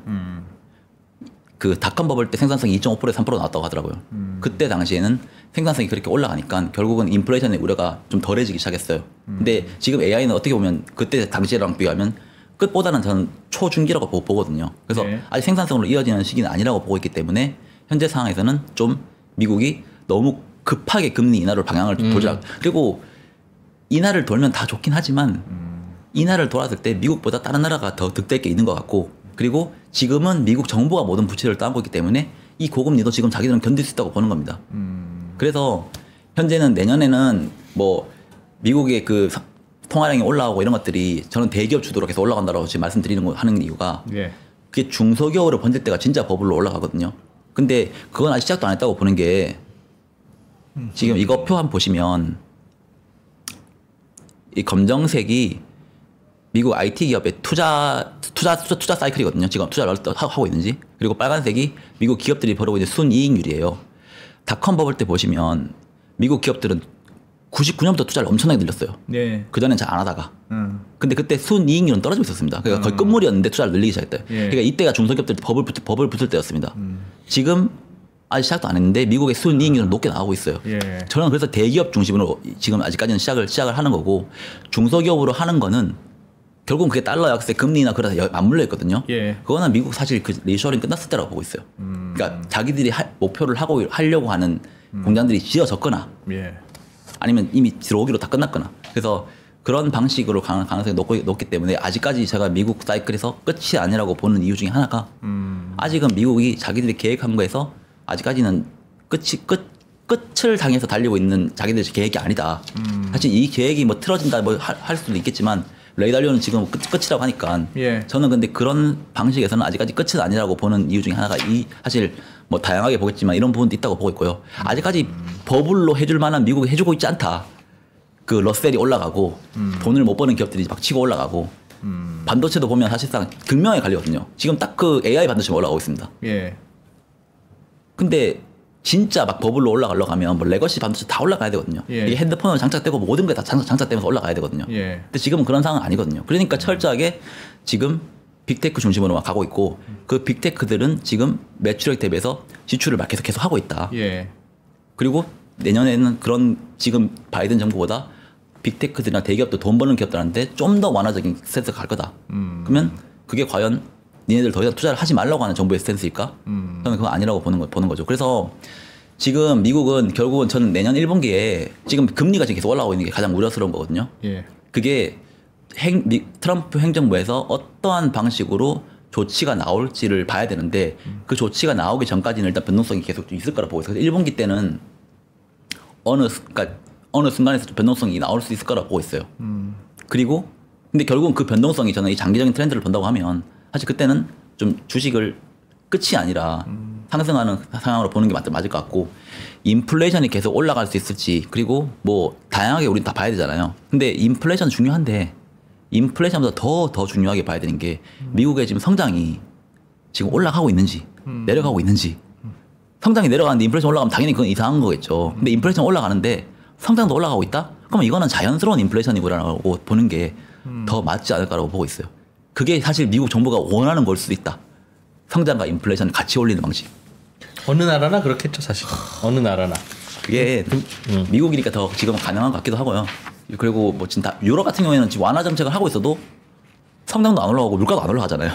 그 닷컴 버블 때 생산성이 2.5%에 3% 나왔다고 하더라고요. 그때 당시에는 생산성이 그렇게 올라가니까 결국은 인플레이션의 우려가 좀 덜해지기 시작했어요. 근데 지금 AI는 어떻게 보면 그때 당시랑 비교하면 끝보다는 저는 초중기라고 보거든요. 그래서 아직 생산성으로 이어지는 시기는 아니라고 보고 있기 때문에 현재 상황에서는 좀 미국이 너무 급하게 금리 인하로 방향을 돌자. 그리고 인하를 돌면 다 좋긴 하지만 인하를 돌았을 때 미국보다 다른 나라가 더 득될 게 있는 것 같고 그리고 지금은 미국 정부가 모든 부채를 따고 있기 때문에 이 고금리도 지금 자기들은 견딜 수 있다고 보는 겁니다. 그래서 현재는 내년에는 뭐 미국의 그 통화량이 올라오고 이런 것들이 저는 대기업 주도로 계속 올라간다고 지금 말씀드리는 거 하는 이유가 그게 중소기업으로 번질 때가 진짜 버블로 올라가거든요. 근데 그건 아직 시작도 안 했다고 보는 게 지금 이거 표 한번 보시면 이 검정색이 미국 IT 기업의 투자 사이클이거든요. 지금 투자를 하고 있는지. 그리고 빨간색이 미국 기업들이 벌이고 있는 순이익률이에요. 닷컴 버블 때 보시면 미국 기업들은 99년부터 투자를 엄청나게 늘렸어요. 네. 그전엔 잘 안 하다가. 근데 그때 순이익률은 떨어지고 있었습니다. 그러니까 거의 끝물이었는데 투자를 늘리기 시작했대요. 그러니까 이때가 중소기업들 버블 붙을 때였습니다. 지금 아직 시작도 안 했는데 미국의 순이익률은 높게 나오고 있어요. 저는 그래서 대기업 중심으로 지금 아직까지는 시작을 하는 거고 중소기업으로 하는 거는 결국은 그게 달러 약세 금리나 그래서 맞물려 있거든요. 그거는 미국 사실 그 리쇼링 끝났을 때라고 보고 있어요. 그러니까 자기들이 목표를 하려고 하는 공장들이 지어졌거나 아니면 이미 들어오기로 다 끝났거나 그래서 그런 방식으로 가는 가능성이 높기 때문에 아직까지 제가 미국 사이클에서 끝이 아니라고 보는 이유 중에 하나가 아직은 미국이 자기들이 계획한 거에서 아직까지는 끝을 향해서 달리고 있는 자기들의 계획이 아니다. 사실 이 계획이 뭐 틀어진다 뭐 할 수도 있겠지만 레이 달리오는 지금 끝이라고 하니까 저는 근데 그런 방식에서는 아직까지 끝은 아니라고 보는 이유 중에 하나가 사실 뭐 다양하게 보겠지만 이런 부분도 있다고 보고 있고요. 아직까지 버블로 해줄 만한 미국이 해주고 있지 않다. 그 러셀이 올라가고 돈을 못 버는 기업들이 막 치고 올라가고 반도체도 보면 사실상 극명하게 갈리거든요. 지금 딱 그 AI 반도체가 올라가고 있습니다. 근데 진짜 막 버블로 올라가려고 하면 뭐 레거시 반도체 다 올라가야 되거든요. 이게 핸드폰으로 장착되고 모든 게 다 장착되면서 올라가야 되거든요. 근데 지금은 그런 상황은 아니거든요. 그러니까 철저하게 지금 빅테크 중심으로 막 가고 있고 그 빅테크들은 지금 매출액 대비해서 지출을 막 계속 하고 있다. 그리고 내년에는 그런 지금 바이든 정부보다 빅테크들이나 대기업도 돈 버는 기업들한테 좀 더 완화적인 스탠스가 갈 거다. 그러면 그게 과연 니네들 더 이상 투자를 하지 말라고 하는 정부의 스탠스일까? 저는 그건 아니라고 보는 거죠. 그래서 지금 미국은 결국은 저는 내년 1분기에 지금 금리가 지금 계속 올라가고 있는 게 가장 우려스러운 거거든요. 그게 트럼프 행정부에서 어떠한 방식으로 조치가 나올지를 봐야 되는데 그 조치가 나오기 전까지는 일단 변동성이 계속 좀 있을 거라고 보고 있어요. 1분기 때는 어느 순간에서 좀 변동성이 나올 수 있을 거라고 보고 있어요. 그리고 근데 결국은 그 변동성이 저는 이 장기적인 트렌드를 본다고 하면 사실 그때는 좀 주식을 끝이 아니라 상승하는 상황으로 보는 게 맞을 것 같고 인플레이션이 계속 올라갈 수 있을지 그리고 뭐 다양하게 우리는 다 봐야 되잖아요. 근데 인플레이션 중요한데 인플레이션보다 더 중요하게 봐야 되는 게 미국의 지금 성장이 지금 올라가고 있는지 내려가고 있는지 성장이 내려가는데 인플레이션 올라가면 당연히 그건 이상한 거겠죠. 근데 인플레이션 올라가는데 성장도 올라가고 있다? 그러면 이거는 자연스러운 인플레이션이구나라고 보는 게 더 맞지 않을까라고 보고 있어요. 그게 사실 미국 정부가 원하는 걸 수도 있다. 성장과 인플레이션을 같이 올리는 방식. 어느 나라나 그렇겠죠 사실. 어느 나라나. 그게 미국이니까 더 지금 가능한 것 같기도 하고요. 그리고 뭐 진짜 유럽 같은 경우에는 지금 완화 정책을 하고 있어도 성장도 안 올라가고 물가도 안 올라가잖아요.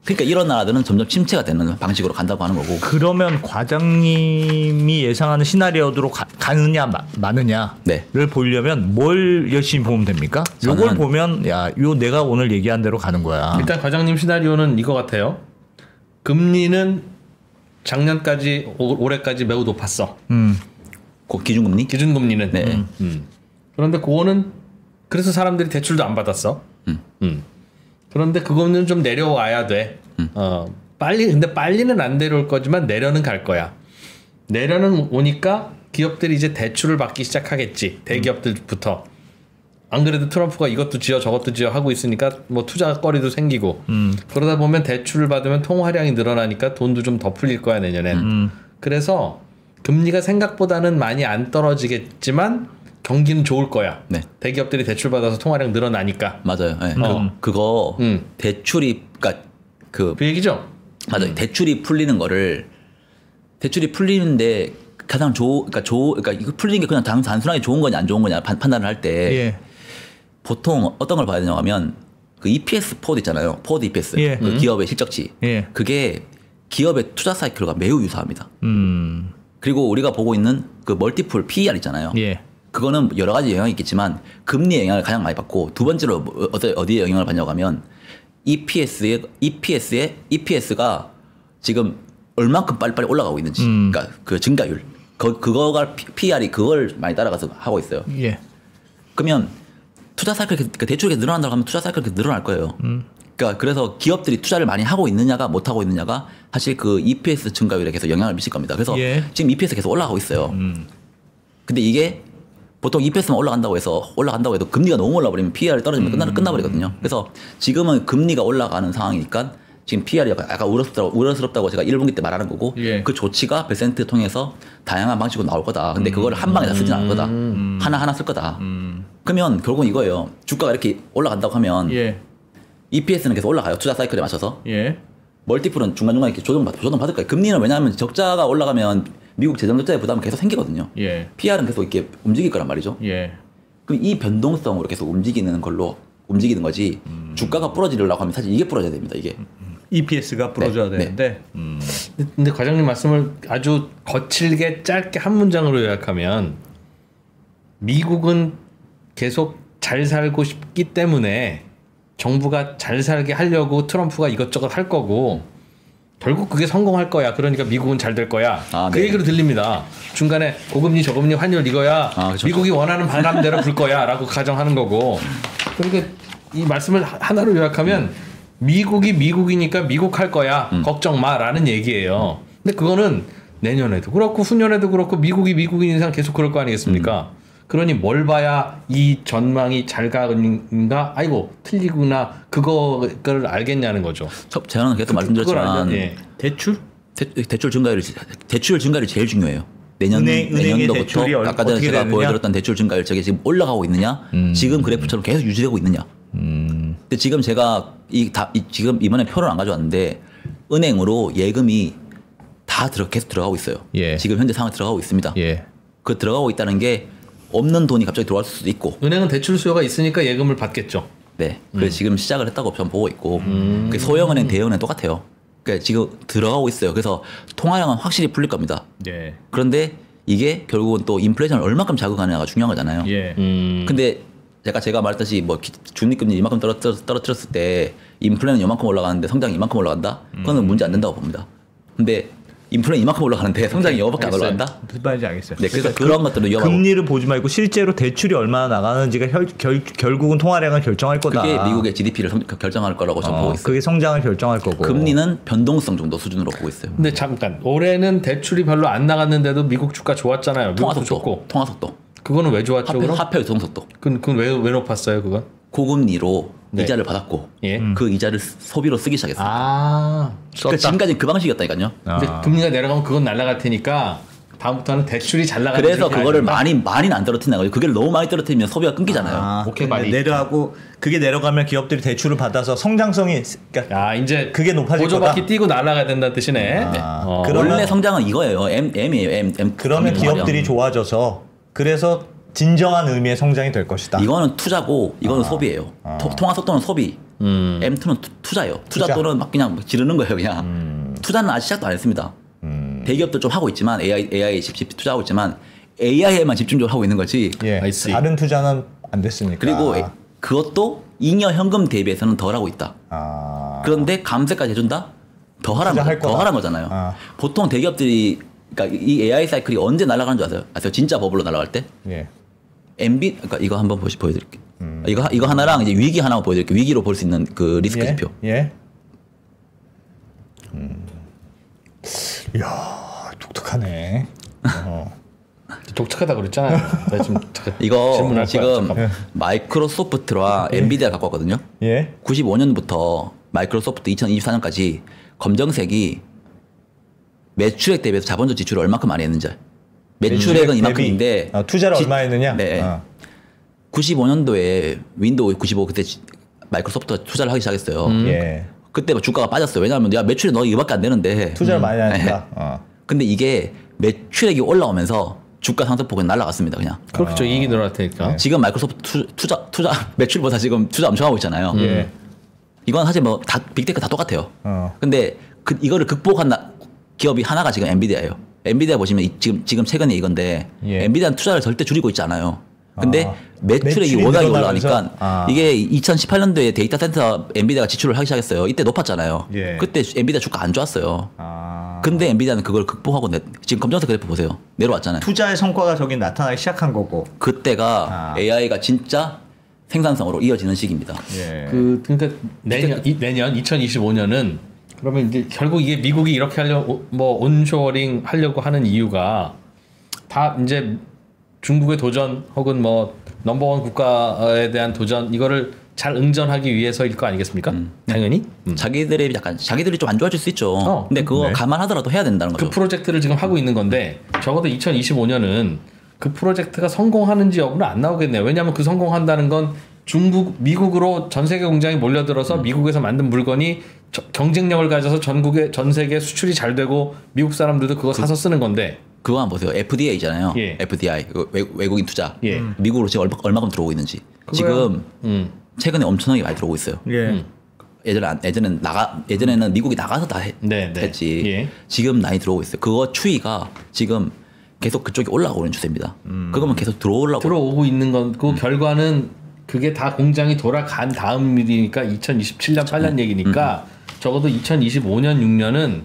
그러니까 이런 나라들은 점점 침체가 되는 방식으로 간다고 하는 거고. 그러면 과장님이 예상하는 시나리오대로 가느냐 마느냐를 보려면 뭘 열심히 보면 됩니까? 요걸 보면 요 내가 오늘 얘기한 대로 가는 거야. 일단 과장님 시나리오는 이거 같아요. 금리는 작년까지 올해까지 매우 높았어. 기준금리? 기준금리는. 네. 그런데 그거는 그래서 사람들이 대출도 안 받았어. 그런데 그거는 좀 내려와야 돼. 근데 빨리는 안 내려올 거지만 내려는 갈 거야. 내려는 오니까 기업들이 이제 대출을 받기 시작하겠지. 대기업들부터. 안 그래도 트럼프가 이것도 지어 저것도 지어 하고 있으니까 뭐 투자거리도 생기고 그러다 보면 대출을 받으면 통화량이 늘어나니까 돈도 좀 더 풀릴 거야 내년엔. 그래서 금리가 생각보다는 많이 안 떨어지겠지만 경기는 좋을 거야. 네. 대기업들이 대출 받아서 통화량 늘어나니까. 맞아요. 네. 그거 대출이 그러니까 그 얘기죠. 맞아요. 대출이 풀리는데 가장 그러니까 이거 풀리는 게 그냥 단순하게 좋은 거냐 안 좋은 거냐 판단을 할 때 보통 어떤 걸 봐야 되냐고 하면 그 EPS 포드 있잖아요. 포드 EPS 그 기업의 실적치 그게 기업의 투자 사이클과 매우 유사합니다. 그리고 우리가 보고 있는 그 멀티플 PER 있잖아요. 그거는 여러 가지 영향이 있겠지만 금리의 영향을 가장 많이 받고 두 번째로 어디에 영향을 받냐고 하면 EPS가 지금 얼만큼 빨리빨리 올라가고 있는지 그러니까 그 증가율 그거가 PR이 그걸 많이 따라가서 하고 있어요. 그러면 투자 사이클 그러니까 대출이 늘어난다고 하면 투자 사이클이 늘어날 거예요. 그러니까 그래서 기업들이 투자를 많이 하고 있느냐가 못 하고 있느냐가 사실 그 EPS 증가율에 계속 영향을 미칠 겁니다. 그래서 지금 EPS 계속 올라가고 있어요. 근데 이게 보통 EPS만 올라간다고 해도 금리가 너무 올라버리면 PER이 떨어지면 끝나버리거든요. 그래서 지금은 금리가 올라가는 상황이니까 지금 PER이 약간 우려스럽다고 제가 1분기 때 말하는 거고 그 조치가 베센트 통해서 다양한 방식으로 나올 거다. 근데 그거를 한 방에 다 쓰진 않을 거다. 하나하나 쓸 거다. 그러면 결국은 이거예요. 주가가 이렇게 올라간다고 하면 EPS는 계속 올라가요. 투자 사이클에 맞춰서. 멀티플은 중간중간에 이렇게 조정 받을 거예요. 금리는 왜냐하면 적자가 올라가면 미국 재정적자의 부담은 계속 생기거든요. PR은 계속 이렇게 움직일 거란 말이죠. 그럼 이 변동성으로 계속 움직이는 거지. 주가가 부러지려고 하면 사실 이게 부러져야 됩니다. 이게. EPS가 부러져야 되는데. 근데 과장님 말씀을 아주 거칠게 짧게 한 문장으로 요약하면 미국은 계속 잘 살고 싶기 때문에 정부가 잘 살게 하려고 트럼프가 이것저것 할 거고 결국 그게 성공할 거야. 그러니까 미국은 잘 될 거야. 그 얘기로 들립니다. 중간에 고금리 저금리 환율 이거야. 그렇죠. 미국이 원하는 바람대로 불 거야 라고 가정하는 거고. 그러니까 이 말씀을 하나로 요약하면 미국이 미국이니까 미국 할 거야. 걱정 마 라는 얘기예요. 근데 그거는 내년에도 그렇고 후년에도 그렇고 미국이 미국인 이상 계속 그럴 거 아니겠습니까? 그러니 뭘 봐야 이 전망이 잘 가는가? 아이고 틀리구나. 그거를 알겠냐는 거죠. 제가 계속 말씀드렸지만 대출 증가율이 제일 중요해요. 내년도부터 아까 전에 제가 보여드렸던 대출 증가율 저게 지금 올라가고 있느냐? 지금 그래프처럼 계속 유지되고 있느냐? 근데 지금 제가 지금 이번에 표를 안 가져왔는데 은행으로 예금이 다 계속 들어가고 있어요. 지금 현재 상황에 들어가고 있습니다. 그 들어가고 있다는 게 없는 돈이 갑자기 들어갈 수도 있고. 은행은 대출 수요가 있으니까 예금을 받겠죠. 네. 그래서 지금 시작을 했다고 저는 보고 있고 소형은행, 대형은행 똑같아요. 그러니까 지금 들어가고 있어요. 그래서 통화량은 확실히 풀릴 겁니다. 그런데 이게 결국은 또 인플레이션을 얼마큼 자극하느냐가 중요한 거잖아요. 근데 제가 말했듯이 뭐 중립금리 이만큼 떨어뜨렸을 때 인플레는 이만큼 올라가는데 성장이 이만큼 올라간다? 그거는 문제 안 된다고 봅니다. 근데 인플레는 이만큼 올라가는데 성장이 이거밖에 안 올라간다? 무슨 말인지 알겠어요. 네, 그래서 그런 것들은 위험하고. 금리를 보지 말고 실제로 대출이 얼마나 나가는지가 결국은 통화량을 결정할 거다. 그게 미국의 GDP를 결정할 거라고 저는 보고 있어요. 그게 성장을 결정할 거고. 금리는 변동성 정도 수준으로 보고 있어요. 근데 잠깐 올해는 대출이 별로 안 나갔는데도 미국 주가 좋았잖아요. 통화 속도. 그거는 왜 좋았죠? 화폐 유동 속도. 그건 왜 높았어요? 그건? 고금리로 이자를 받았고 그 이자를 소비로 쓰기 시작했어요. 그러니까 지금까지 그 방식이었다니까요. 근데 금리가 내려가면 그건 날아갈 테니까 다음부터는 대출이 잘 나가는. 그래서 그거를 많이는 안 떨어뜨린다는 거죠. 그게 너무 많이 떨어뜨리면 소비가 끊기잖아요. 내려가고 그게 내려가면 기업들이 대출을 받아서 성장성이 그러니까 이제 그게 높아질 거다. 보조바퀴 띄고 날아가야 된다는 뜻이네. 원래 성장은 이거예요. M이에요. M. 그러면 기업들이 좋아져서 그래서 진정한 의미의 성장이 될 것이다. 이거는 투자고 이거는 소비예요. 통화 속도는 소비. M2는 투자예요. 투자 또는 막 그냥 지르는 거예요. 그냥. 투자는 아직 시작도 안 했습니다. 대기업도 좀 하고 있지만 AI 투자하고 있지만 AI에만 집중적으로 하고 있는 거지. 다른 투자는 안 됐으니까. 그리고 그것도 잉여 현금 대비해서는 덜 하고 있다. 그런데 감세까지 해준다? 더 하란 거잖아요. 보통 대기업들이 그러니까 이 AI 사이클이 언제 날아가는 줄 아세요? 진짜 버블로 날아갈 때? 그러니까 이거 한번 보여드릴게요. 이거 하나랑 이제 위기 하나 보여드릴게요. 위기로 볼 수 있는 그 리스크 지표. 이야, 독특하네. 독특하다 그랬잖아요. 이거 지금 마이크로소프트와 엔비디아 갖고 왔거든요. 95년부터 마이크로소프트 2024년까지 검정색이 매출액 대비해서 자본적 지출을 얼마큼 많이 했는지. 매출액은 이만큼인데 투자를 얼마 했느냐? 네. 95년도에 윈도우 95 그때 마이크로소프트가 투자를 하기 시작했어요. 그때 주가가 빠졌어요. 왜냐하면 매출이 너 이거밖에 안 되는데 투자를 많이 하니까. 근데 이게 매출액이 올라오면서 주가 상승폭은 날아갔습니다. 그냥. 그렇죠. 이익이 늘어날 테니까. 지금 마이크로소프트 투자 매출보다 지금 투자 엄청 하고 있잖아요. 이건 사실 뭐 다 빅테크 다 똑같아요. 근데 이거를 극복한 기업이 하나가 지금 엔비디아예요. 엔비디아 보시면 지금 최근에 이건데 엔비디아는 투자를 절대 줄이고 있지 않아요. 근데 매출액이 워낙에 올라가니까 이게 2018년도에 데이터 센터 엔비디아가 지출을 하기 시작했어요. 이때 높았잖아요. 그때 엔비디아 주가 안 좋았어요. 근데 엔비디아는 그걸 극복하고 지금 검정색 그래프 보세요. 내려왔잖아요. 투자의 성과가 저기 나타나기 시작한 거고. 그때가 AI가 진짜 생산성으로 이어지는 시기입니다. 예. 그러니까 내년 2025년은 그러면 이제 결국 이게 미국이 이렇게 하려고 뭐 온쇼어링 하려고 하는 이유가 다 이제 중국의 도전 혹은 뭐 넘버원 국가에 대한 도전 이거를 잘 응전하기 위해서일 거 아니겠습니까? 당연히 자기들이 좀 안 좋아질 수 있죠. 근데 그거 네. 감안하더라도 해야 된다는 거죠. 그 프로젝트를 지금 하고 있는 건데 적어도 2025년은 그 프로젝트가 성공하는지 여부는 안 나오겠네요. 왜냐하면 그 성공한다는 건 미국으로 전 세계 공장이 몰려들어서 미국에서 만든 물건이 경쟁력을 가져서 전 세계 수출이 잘 되고 미국 사람들도 그거 사서 쓰는 건데. 그거 한번 보세요. FDA잖아요. 예. FDI 외국인 투자. 예. 미국으로 지금 얼마큼 들어오고 있는지. 지금 최근에 엄청나게 많이 들어오고 있어요. 예. 예전에는 미국이 나가서 다 했지. 예. 지금 많이 들어오고 있어요. 그거 추이가 지금 계속 그쪽이 올라오는 추세입니다. 그거면 계속 들어오고 있는 건 그 결과는 그게 다 공장이 돌아간 다음 일이니까 2027년 8년 얘기니까 적어도 2025년 6년은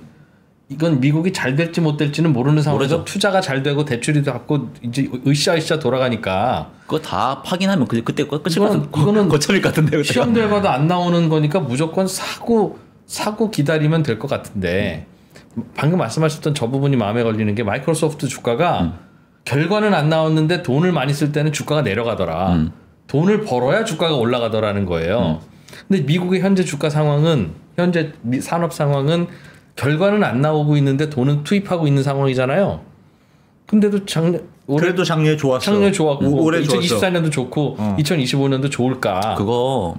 이건 미국이 잘 될지 못 될지는 모르는 상황에서 투자가 잘 되고 대출이 받고 이제 으쌰으쌰 돌아가니까 그거 다 확인하면 그때 끝일 이거는 거점일 것 같은데 시험 결과도 안 나오는 거니까 무조건 사고 기다리면 될 것 같은데 방금 말씀하셨던 저 부분이 마음에 걸리는 게 마이크로소프트 주가가 결과는 안 나왔는데 돈을 많이 쓸 때는 주가가 내려가더라. 돈을 벌어야 주가가 올라가더라는 거예요. 근데 미국의 현재 주가 상황은 현재 산업 상황은 결과는 안 나오고 있는데 돈은 투입하고 있는 상황이잖아요. 근데도 그래도 작년에 좋았어. 작년에 좋았고 올해 2024년도 좋고 2025년도 좋을까? 그거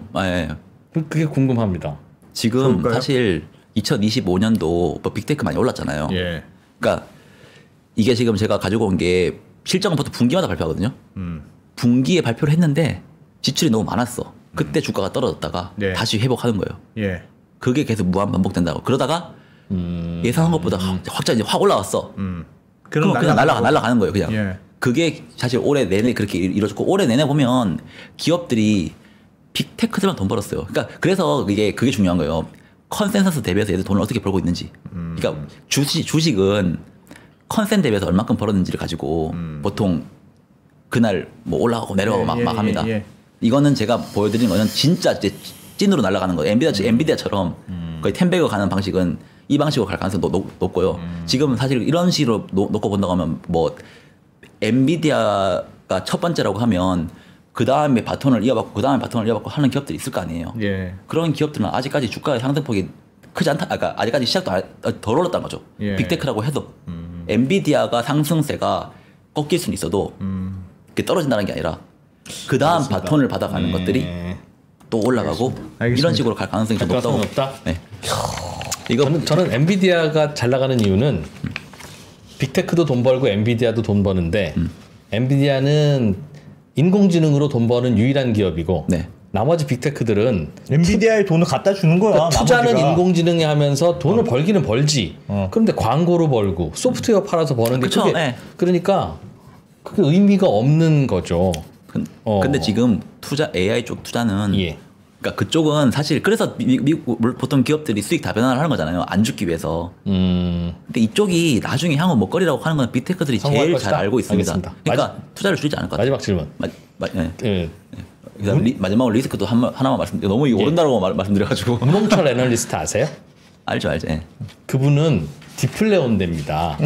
그게 궁금합니다. 지금 좋을까요? 사실 2025년도 뭐 빅테크 많이 올랐잖아요. 예. 그러니까 이게 지금 제가 가지고 온 게 실적은 보통 분기마다 발표하거든요. 분기에 발표를 했는데 지출이 너무 많았어. 그때 주가가 떨어졌다가 네. 다시 회복하는 거예요. 예. 그게 계속 무한 반복된다고. 그러다가 예상한 것보다 확 올라왔어. 그럼 그냥 날아가는 거예요. 그냥. 예. 그게 사실 올해 내내 그렇게 이루어졌고 올해 내내 보면 기업들이 빅테크들만 돈 벌었어요. 그러니까 그래서 그게 중요한 거예요. 컨센서스 대비해서 얘들 돈을 어떻게 벌고 있는지. 그러니까 주식은 컨센 대비해서 얼마큼 벌었는지를 가지고 보통 그날 뭐 올라가고 내려가고 막 합니다. 이거는 제가 보여드리는 거는 진짜 이제 찐으로 날아가는 거예요. 엔비디아처럼 거의 10배가 가는 방식은 이 방식으로 갈 가능성이 높고요. 지금 사실 이런 식으로 놓고 본다고 하면 뭐 엔비디아가 첫 번째라고 하면 그 다음에 바톤을 이어받고 하는 기업들이 있을 거 아니에요. 예. 그런 기업들은 아직까지 주가의 상승폭이 크지 않다. 그러니까 아직까지 시작도 덜 올랐다는 거죠. 예. 빅테크라고 해도 엔비디아가 상승세가 꺾일 수는 있어도 그게 떨어진다는 게 아니라 그 다음 바톤을 받아가는 것들이 또 올라가고 알겠습니다. 이런 식으로 갈 가능성이 좀 높다고. 없다. 네. 저는 엔비디아가 잘 나가는 이유는 빅테크도 돈 벌고 엔비디아도 돈 버는데 엔비디아는 인공지능으로 돈 버는 유일한 기업이고 네. 나머지 빅테크들은 엔비디아에 돈을 갖다 주는 거야. 그러니까 투자는 나머지가. 인공지능에 하면서 돈을 벌기는 벌지. 그런데 광고로 벌고 소프트웨어 팔아서 버는데 그쵸, 그게 네. 그러니까 그게 의미가 없는 거죠. 근데 지금 AI 쪽 투자는 예. 그러니까 그쪽은 사실 그래서 미국 보통 기업들이 수익 다변화를 하는 거잖아요. 안 죽기 위해서. 근데 이쪽이 나중에 향후 먹거리라고 하는 건 빅테크들이 제일 것이다. 잘 알고 있습니다. 알겠습니다. 그러니까 투자를 줄이지 않을 것 같아요. 마지막 질문. 네. 마지막으로 리스크도 하나만 말씀드려. 너무 이거 오른다고 말씀드려가지고. 문홍철 애널리스트 아세요? 알죠. 예. 그분은 디플레온대입니다.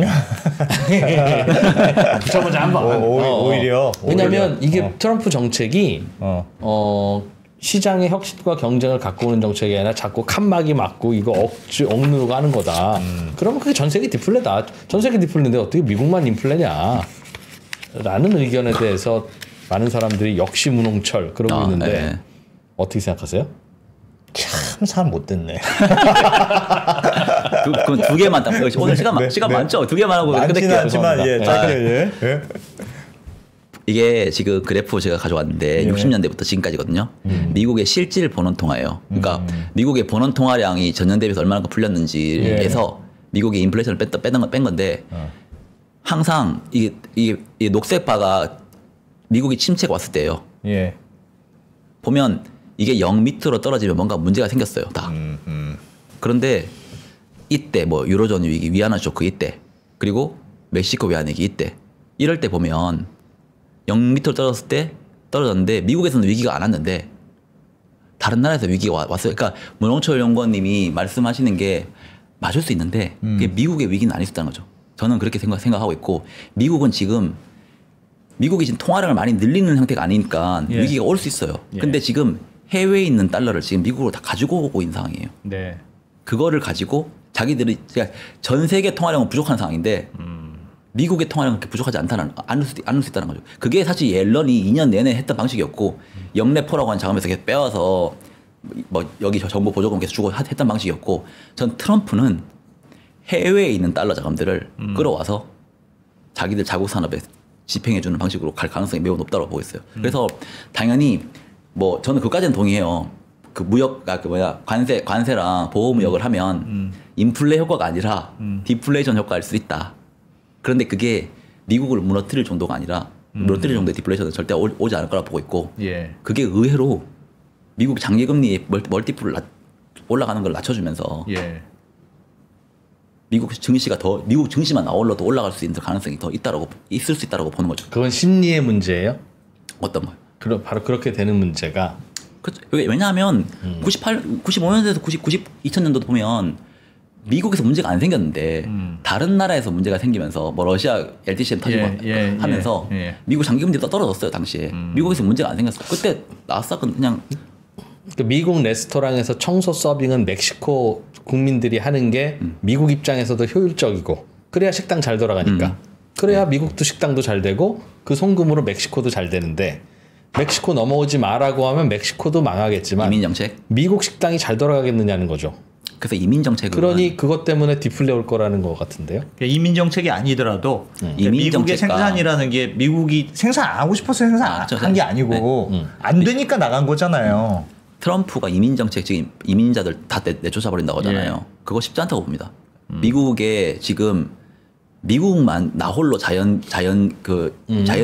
붙여보자 한번. 오히려. 왜냐하면 이게 트럼프 정책이 시장의 혁신과 경쟁을 갖고 오는 정책이 아니라 자꾸 칸막이 막고 이거 억누르고 하는 거다. 그러면 그게 전 세계 디플레다. 전 세계 디플레인데 어떻게 미국만 인플레냐? 라는 의견에 대해서 많은 사람들이 역시 문홍철 그러고 있는데 네. 어떻게 생각하세요? 참 사람 못 됐네. 그럼 두 개만 딱. 오늘 시간 많죠? 두 개만 하고 많지는 않지만 짧게 예. 이게 지금 그래프 제가 가져왔는데 60년대부터 지금까지거든요. 미국의 실질 본원 통화예요. 그러니까 미국의 본원 통화량이 전년 대비해서 얼마나 풀렸는지에서 미국의 인플레이션을 뺀 건데 항상 이게 녹색바가 미국이 침체가 왔을 때예요. 예. 보면 이게 0 밑으로 떨어지면 뭔가 문제가 생겼어요. 다. 그런데 이때 뭐 유로존 위기, 위안화 쇼크 이때 그리고 멕시코 외환위기 이때 이럴 때 보면 0 밑으로 떨어졌을 때 떨어졌는데 미국에서는 위기가 안 왔는데 다른 나라에서 위기가 왔어요. 그러니까 문홍철 연구원님이 말씀하시는 게 맞을 수 있는데 그게 미국의 위기는 아닐 수 있다는 거죠. 저는 그렇게 생각하고 있고 미국이 지금 통화량을 많이 늘리는 형태가 아니니까 위기가 올 수 있어요. 근데 지금 해외에 있는 달러를 지금 미국으로 다 가지고 오고 있는 상황이에요. 네. 그거를 가지고 자기들이 그러니까 전 세계 통화량은 부족한 상황인데 미국의 통화량은 그렇게 부족하지 않을 수 있다는 거죠. 그게 사실 옐런이 2년 내내 했던 방식이었고 영내포라고 하는 자금에서 계속 빼와서 뭐 여기 정부 보조금 계속 주고 했던 방식이었고 전 트럼프는 해외에 있는 달러 자금들을 끌어와서 자기들 자국 산업에 집행해주는 방식으로 갈 가능성이 매우 높다고 보고 있어요. 그래서 당연히 뭐 저는 그까지는 동의해요. 그 관세랑 보호무역을 하면 인플레 효과가 아니라 디플레이션 효과일 수 있다. 그런데 그게 미국을 무너뜨릴 정도가 아니라 무너뜨릴 정도의 디플레이션은 절대 오지 않을 거라 보고 있고 그게 의외로 미국 장기금리의 멀티플을 올라가는 걸 낮춰주면서 미국 증시만 아울러도 올라갈 수 있는 가능성이 더 있을 수 있다라고 보는 거죠. 그건 심리의 문제예요? 어떤 거요? 바로 그렇게 되는 문제가. 그렇죠. 왜냐하면 95년에서 2000년도 보면 미국에서 문제가 안 생겼는데 다른 나라에서 문제가 생기면서 뭐 러시아 LTCM 터지고 하면서 미국 장기금리가 떨어졌어요 당시에. 미국에서 문제가 안 생겼어. 그때 나스닥은 그냥 미국 레스토랑에서 청소 서빙은 멕시코 국민들이 하는 게 미국 입장에서도 효율적이고 그래야 식당 잘 돌아가니까 그래야 미국도 식당도 잘 되고 그 송금으로 멕시코도 잘 되는데 멕시코 넘어오지 마라고 하면 멕시코도 망하겠지만 이민 정책 미국 식당이 잘 돌아가겠느냐는 거죠. 그래서 이민 정책은 그러니 그것 때문에 디플레 올 거라는 것 같은데요. 이민 정책이 아니더라도 미국의 생산이라는 게 미국이 생산 안 하고 싶어서 생산한 게 아니고 안 되니까 나간 거잖아요. 트럼프가 이민 정책 지금 이민자들 다 내쫓아버린다고 하잖아요. 그거 쉽지 않다고 봅니다. 미국에 지금 미국만 나홀로 자연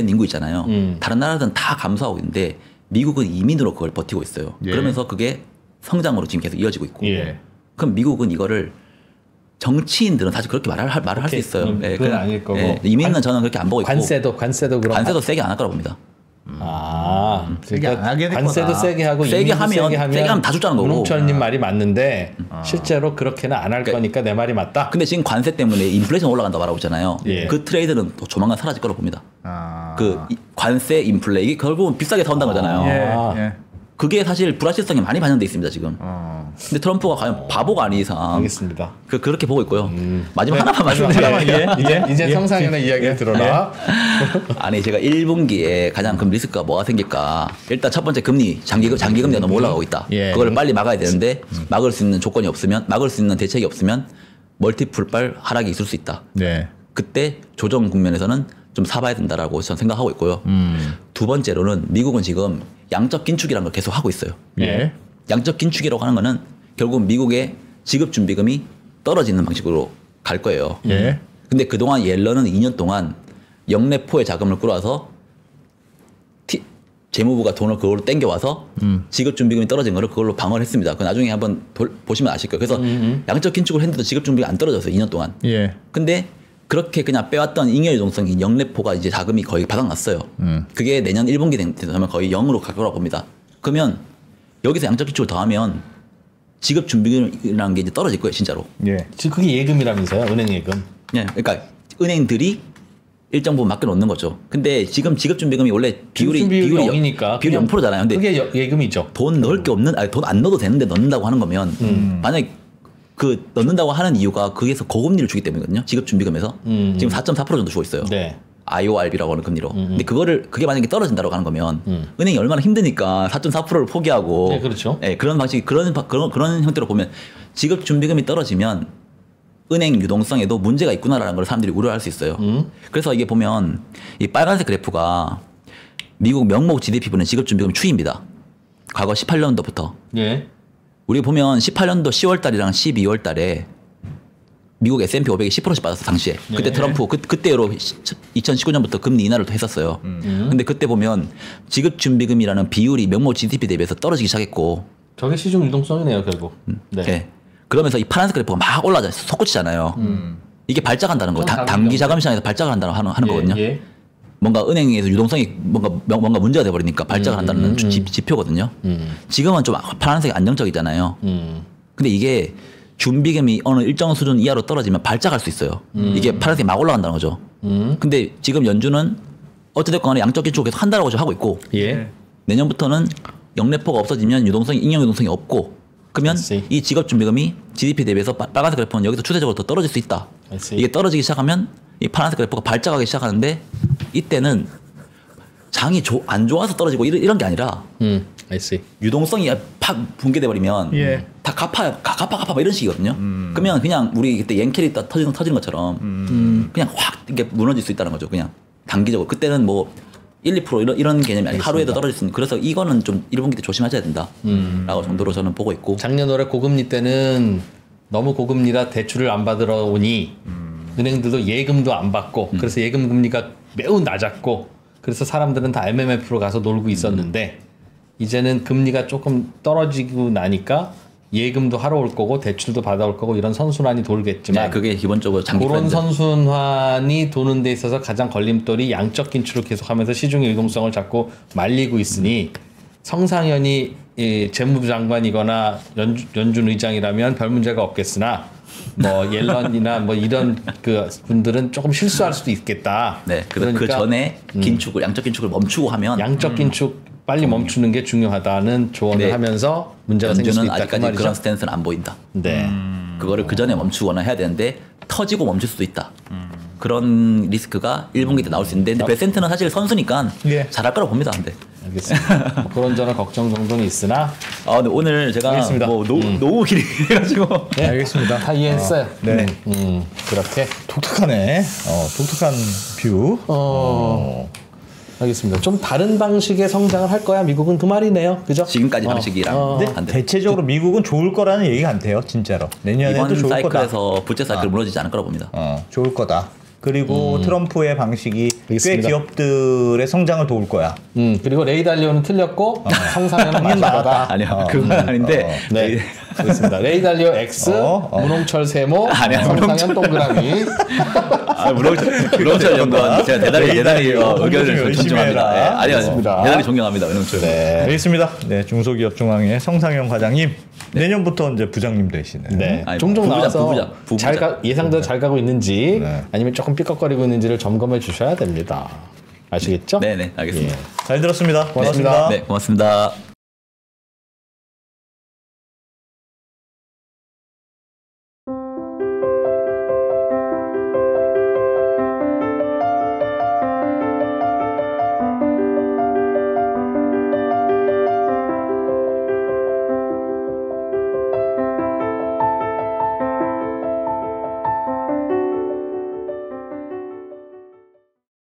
인구 있잖아요. 다른 나라들은 다 감소하고 있는데 미국은 이민으로 그걸 버티고 있어요. 그러면서 그게 성장으로 지금 계속 이어지고 있고. 그럼 미국은 이거를 정치인들은 사실 그렇게 말을 할 수 있어요. 그건 아닐 거고. 이민은 저는 그렇게 안 보고 있고. 관세도 그럼. 관세도 세게 안 할 거라고 봅니다. 세게 안 하게 될 관세도 거다. 세게 하고 세게 하면 다 줬다는 거고. 문홍철님 말이 맞는데 실제로 그렇게는 안 할 거니까 내 말이 맞다. 근데 지금 관세 때문에 인플레이션 올라간다고 말하고 있잖아요. 그 트레이드는 또 조만간 사라질 거라고 봅니다. 그 관세 인플레 이게 결국은 비싸게 사온다는 거잖아요. 그게 사실 불확실성이 많이 반영돼 있습니다 지금. 근데 트럼프가 과연 바보가 아닌 이상 알겠습니다. 그렇게 보고 있고요. 마지막 하나만 말씀드리면 이제 성상현의 이야기를 들어라. 아니 제가 1분기에 가장 큰 리스크가 뭐가 생길까? 일단 첫 번째 금리 장기금리가 너무 올라가고 있다. 그걸 빨리 막아야 되는데 막을 수 있는 조건이 없으면 막을 수 있는 대책이 없으면 멀티플발 하락이 있을 수 있다. 그때 조정 국면에서는 좀 사봐야 된다라고 저는 생각하고 있고요. 두 번째로는 미국은 지금 양적 긴축이라는 걸 계속 하고 있어요. 양적 긴축이라고 하는 거는 결국 미국의 지급 준비금이 떨어지는 방식으로 갈 거예요. 근데 그동안 옐런은 2년 동안 영내포의 자금을 끌어와서 재무부가 돈을 그걸로 땡겨와서 지급 준비금이 떨어진 거를 그걸로 방어를 했습니다. 그 나중에 한번 보시면 아실 거예요. 그래서 양적 긴축을 했는데도 지급 준비가 안 떨어졌어요. 2년 동안. 근데 그렇게 그냥 빼왔던 잉여 유동성이 영내포가 이제 자금이 거의 바닥났어요. 그게 내년 1분기 되면 거의 0으로 갈 거라고 봅니다. 그러면 여기서 양적 기축을 더하면 지급 준비금이라는 게 이제 떨어질 거예요, 진짜로. 지금 그게 예금이라면서요, 은행 예금. 그러니까 은행들이 일정 부분 맡겨놓는 거죠. 근데 지금 지급 준비금이 원래 비율이 0이니까 비율이 0%잖아요. 근데 그게 예금이죠. 돈 넣을 게 없는, 돈 안 넣어도 되는데 넣는다고 하는 거면 만약에 그 넣는다고 하는 이유가 거기에서 고금리를 주기 때문이거든요. 지급 준비금에서 지금 4.4% 정도 주고 있어요. IORB라고 하는 금리로. 근데 그게 만약에 떨어진다고 하는 거면 은행이 얼마나 힘드니까 4.4%를 포기하고 그렇죠. 그런 방식 그런 형태로 보면 지급 준비금이 떨어지면 은행 유동성에도 문제가 있구나라는 걸 사람들이 우려할 수 있어요. 그래서 이게 보면 이 빨간색 그래프가 미국 명목 GDP분의 지급 준비금 추이입니다. 과거 18년도부터. 우리 보면 18년도 10월 달이랑 12월 달에 미국 S&P 500이 10%씩 빠졌어 당시에. 그때 트럼프 그때로 2019년부터 금리 인하를 또 했었어요. 근데 그때 보면 지급 준비금이라는 비율이 명목 GDP 대비해서 떨어지기 시작했고. 저게 시중 유동성이네요 결국. 그러면서 이 파란색 그래프가 막 올라가 솟구치잖아요. 이게 발작한다는 거. 단기 자금 시장에서 발작을 한다는 하는 거거든요. 뭔가 은행에서 유동성이 뭔가 문제가 돼 버리니까 발작을 한다는 지표거든요. 지금은 좀 파란색이 안정적이잖아요. 근데 이게 준비금이 어느 일정 수준 이하로 떨어지면 발작할 수 있어요. 이게 파란색이 막 올라간다는 거죠. 근데 지금 연준은 어찌됐건 간에 양적 기축을 계속 한다라고 하고 있고 예. 내년부터는 영래포가 없어지면 인형 유동성이 없고 그러면 이 직업준비금이 GDP 대비해서 빨간색 그래프는 여기서 추세적으로 더 떨어질 수 있다. 이게 떨어지기 시작하면 이 파란색 그래프가 발작하기 시작하는데 이때는 장이 안 좋아서 떨어지고 이런 게 아니라 유동성이 팍 붕괴돼 버리면 다 갚아 이런 식이거든요. 그러면 그냥 우리 그때 옌켈이 터지는 것처럼 그냥 확 이게 무너질 수 있다는 거죠. 그냥 단기적으로 그때는 뭐 1, 2% 이런 개념이 아니라 하루에도 떨어질 수 있는. 그래서 이거는 좀 1분기 때 조심하셔야 된다라고 정도로 저는 보고 있고. 작년 올해 고금리 때는 너무 고금리라 대출을 안 받으러 오니 은행들도 예금도 안 받고 그래서 예금 금리가 매우 낮았고 그래서 사람들은 다 MMF로 가서 놀고 있었는데 이제는 금리가 조금 떨어지고 나니까 예금도 하러 올 거고 대출도 받아올 거고 이런 선순환이 돌겠지만 네, 그게 기본적으로 장기 그런 선순환이 도는 데 있어서 가장 걸림돌이 양적 긴축을 계속하면서 시중의 유동성을 자꾸 말리고 있으니 성상현이 재무부 장관이거나 연준 의장이라면 별 문제가 없겠으나 뭐 옐런이나 뭐 이런 그 분들은 조금 실수할 수도 있겠다. 네, 그러니까 그 전에 긴축을 양적 긴축을 멈추고 하면 양적 긴축 빨리 멈추는 게 중요하다는 조언을 하면서 문제가 생길 수 있다. 아직까지 그런 스탠스는 안 보인다. 네, 그거를 그 전에 멈추거나 해야 되는데 터지고 멈출 수도 있다. 그런 리스크가 1분기 때 나올 수 있는데 근데 베센트는 사실 선수니까 잘할 거라고 봅니다. 근데. 알겠습니다. 뭐 그런저런 걱정 정도는 있으나 근데 오늘 제가 뭐 너무 길해가지고 네, 알겠습니다. 다 이해했어요. 네, 그렇게 독특하네. 독특한 뷰. 알겠습니다. 좀 다른 방식의 성장을 할 거야 미국은 그 말이네요. 그죠? 지금까지 방식이랑 근데 대체적으로 미국은 좋을 거라는 얘기가 안 돼요. 진짜로. 내년에도 이번 좋을 사이클에서 거다. 부채 사이클 무너지지 않을 거라고 봅니다. 좋을 거다. 그리고 트럼프의 방식이 꽤 기업들의 성장을 도울 거야. 그리고 레이 달리오는 틀렸고 성상현은 맞을 거다. 아니요, 그건 아닌데. 네, 그렇습니다. 레이 달리오 X, 문홍철 세모, 성상현 동그라미. 문홍철 연구원 제가 대단히 의견을 존중합니다. 네, 아니요, 대단히 존경합니다, 문홍철. 네, 알겠습니다. 네, 중소기업중앙회 성상현 과장님. 내년부터 이제 부장님 되시는. 네, 종종 나와서 예상대로 잘 가고 있는지 아니면 조금 삐걱거리고 있는지를 점검해 주셔야 됩니다. 아시겠죠? 네네, 알겠습니다. 잘 들었습니다. 고맙습니다. 네, 고맙습니다.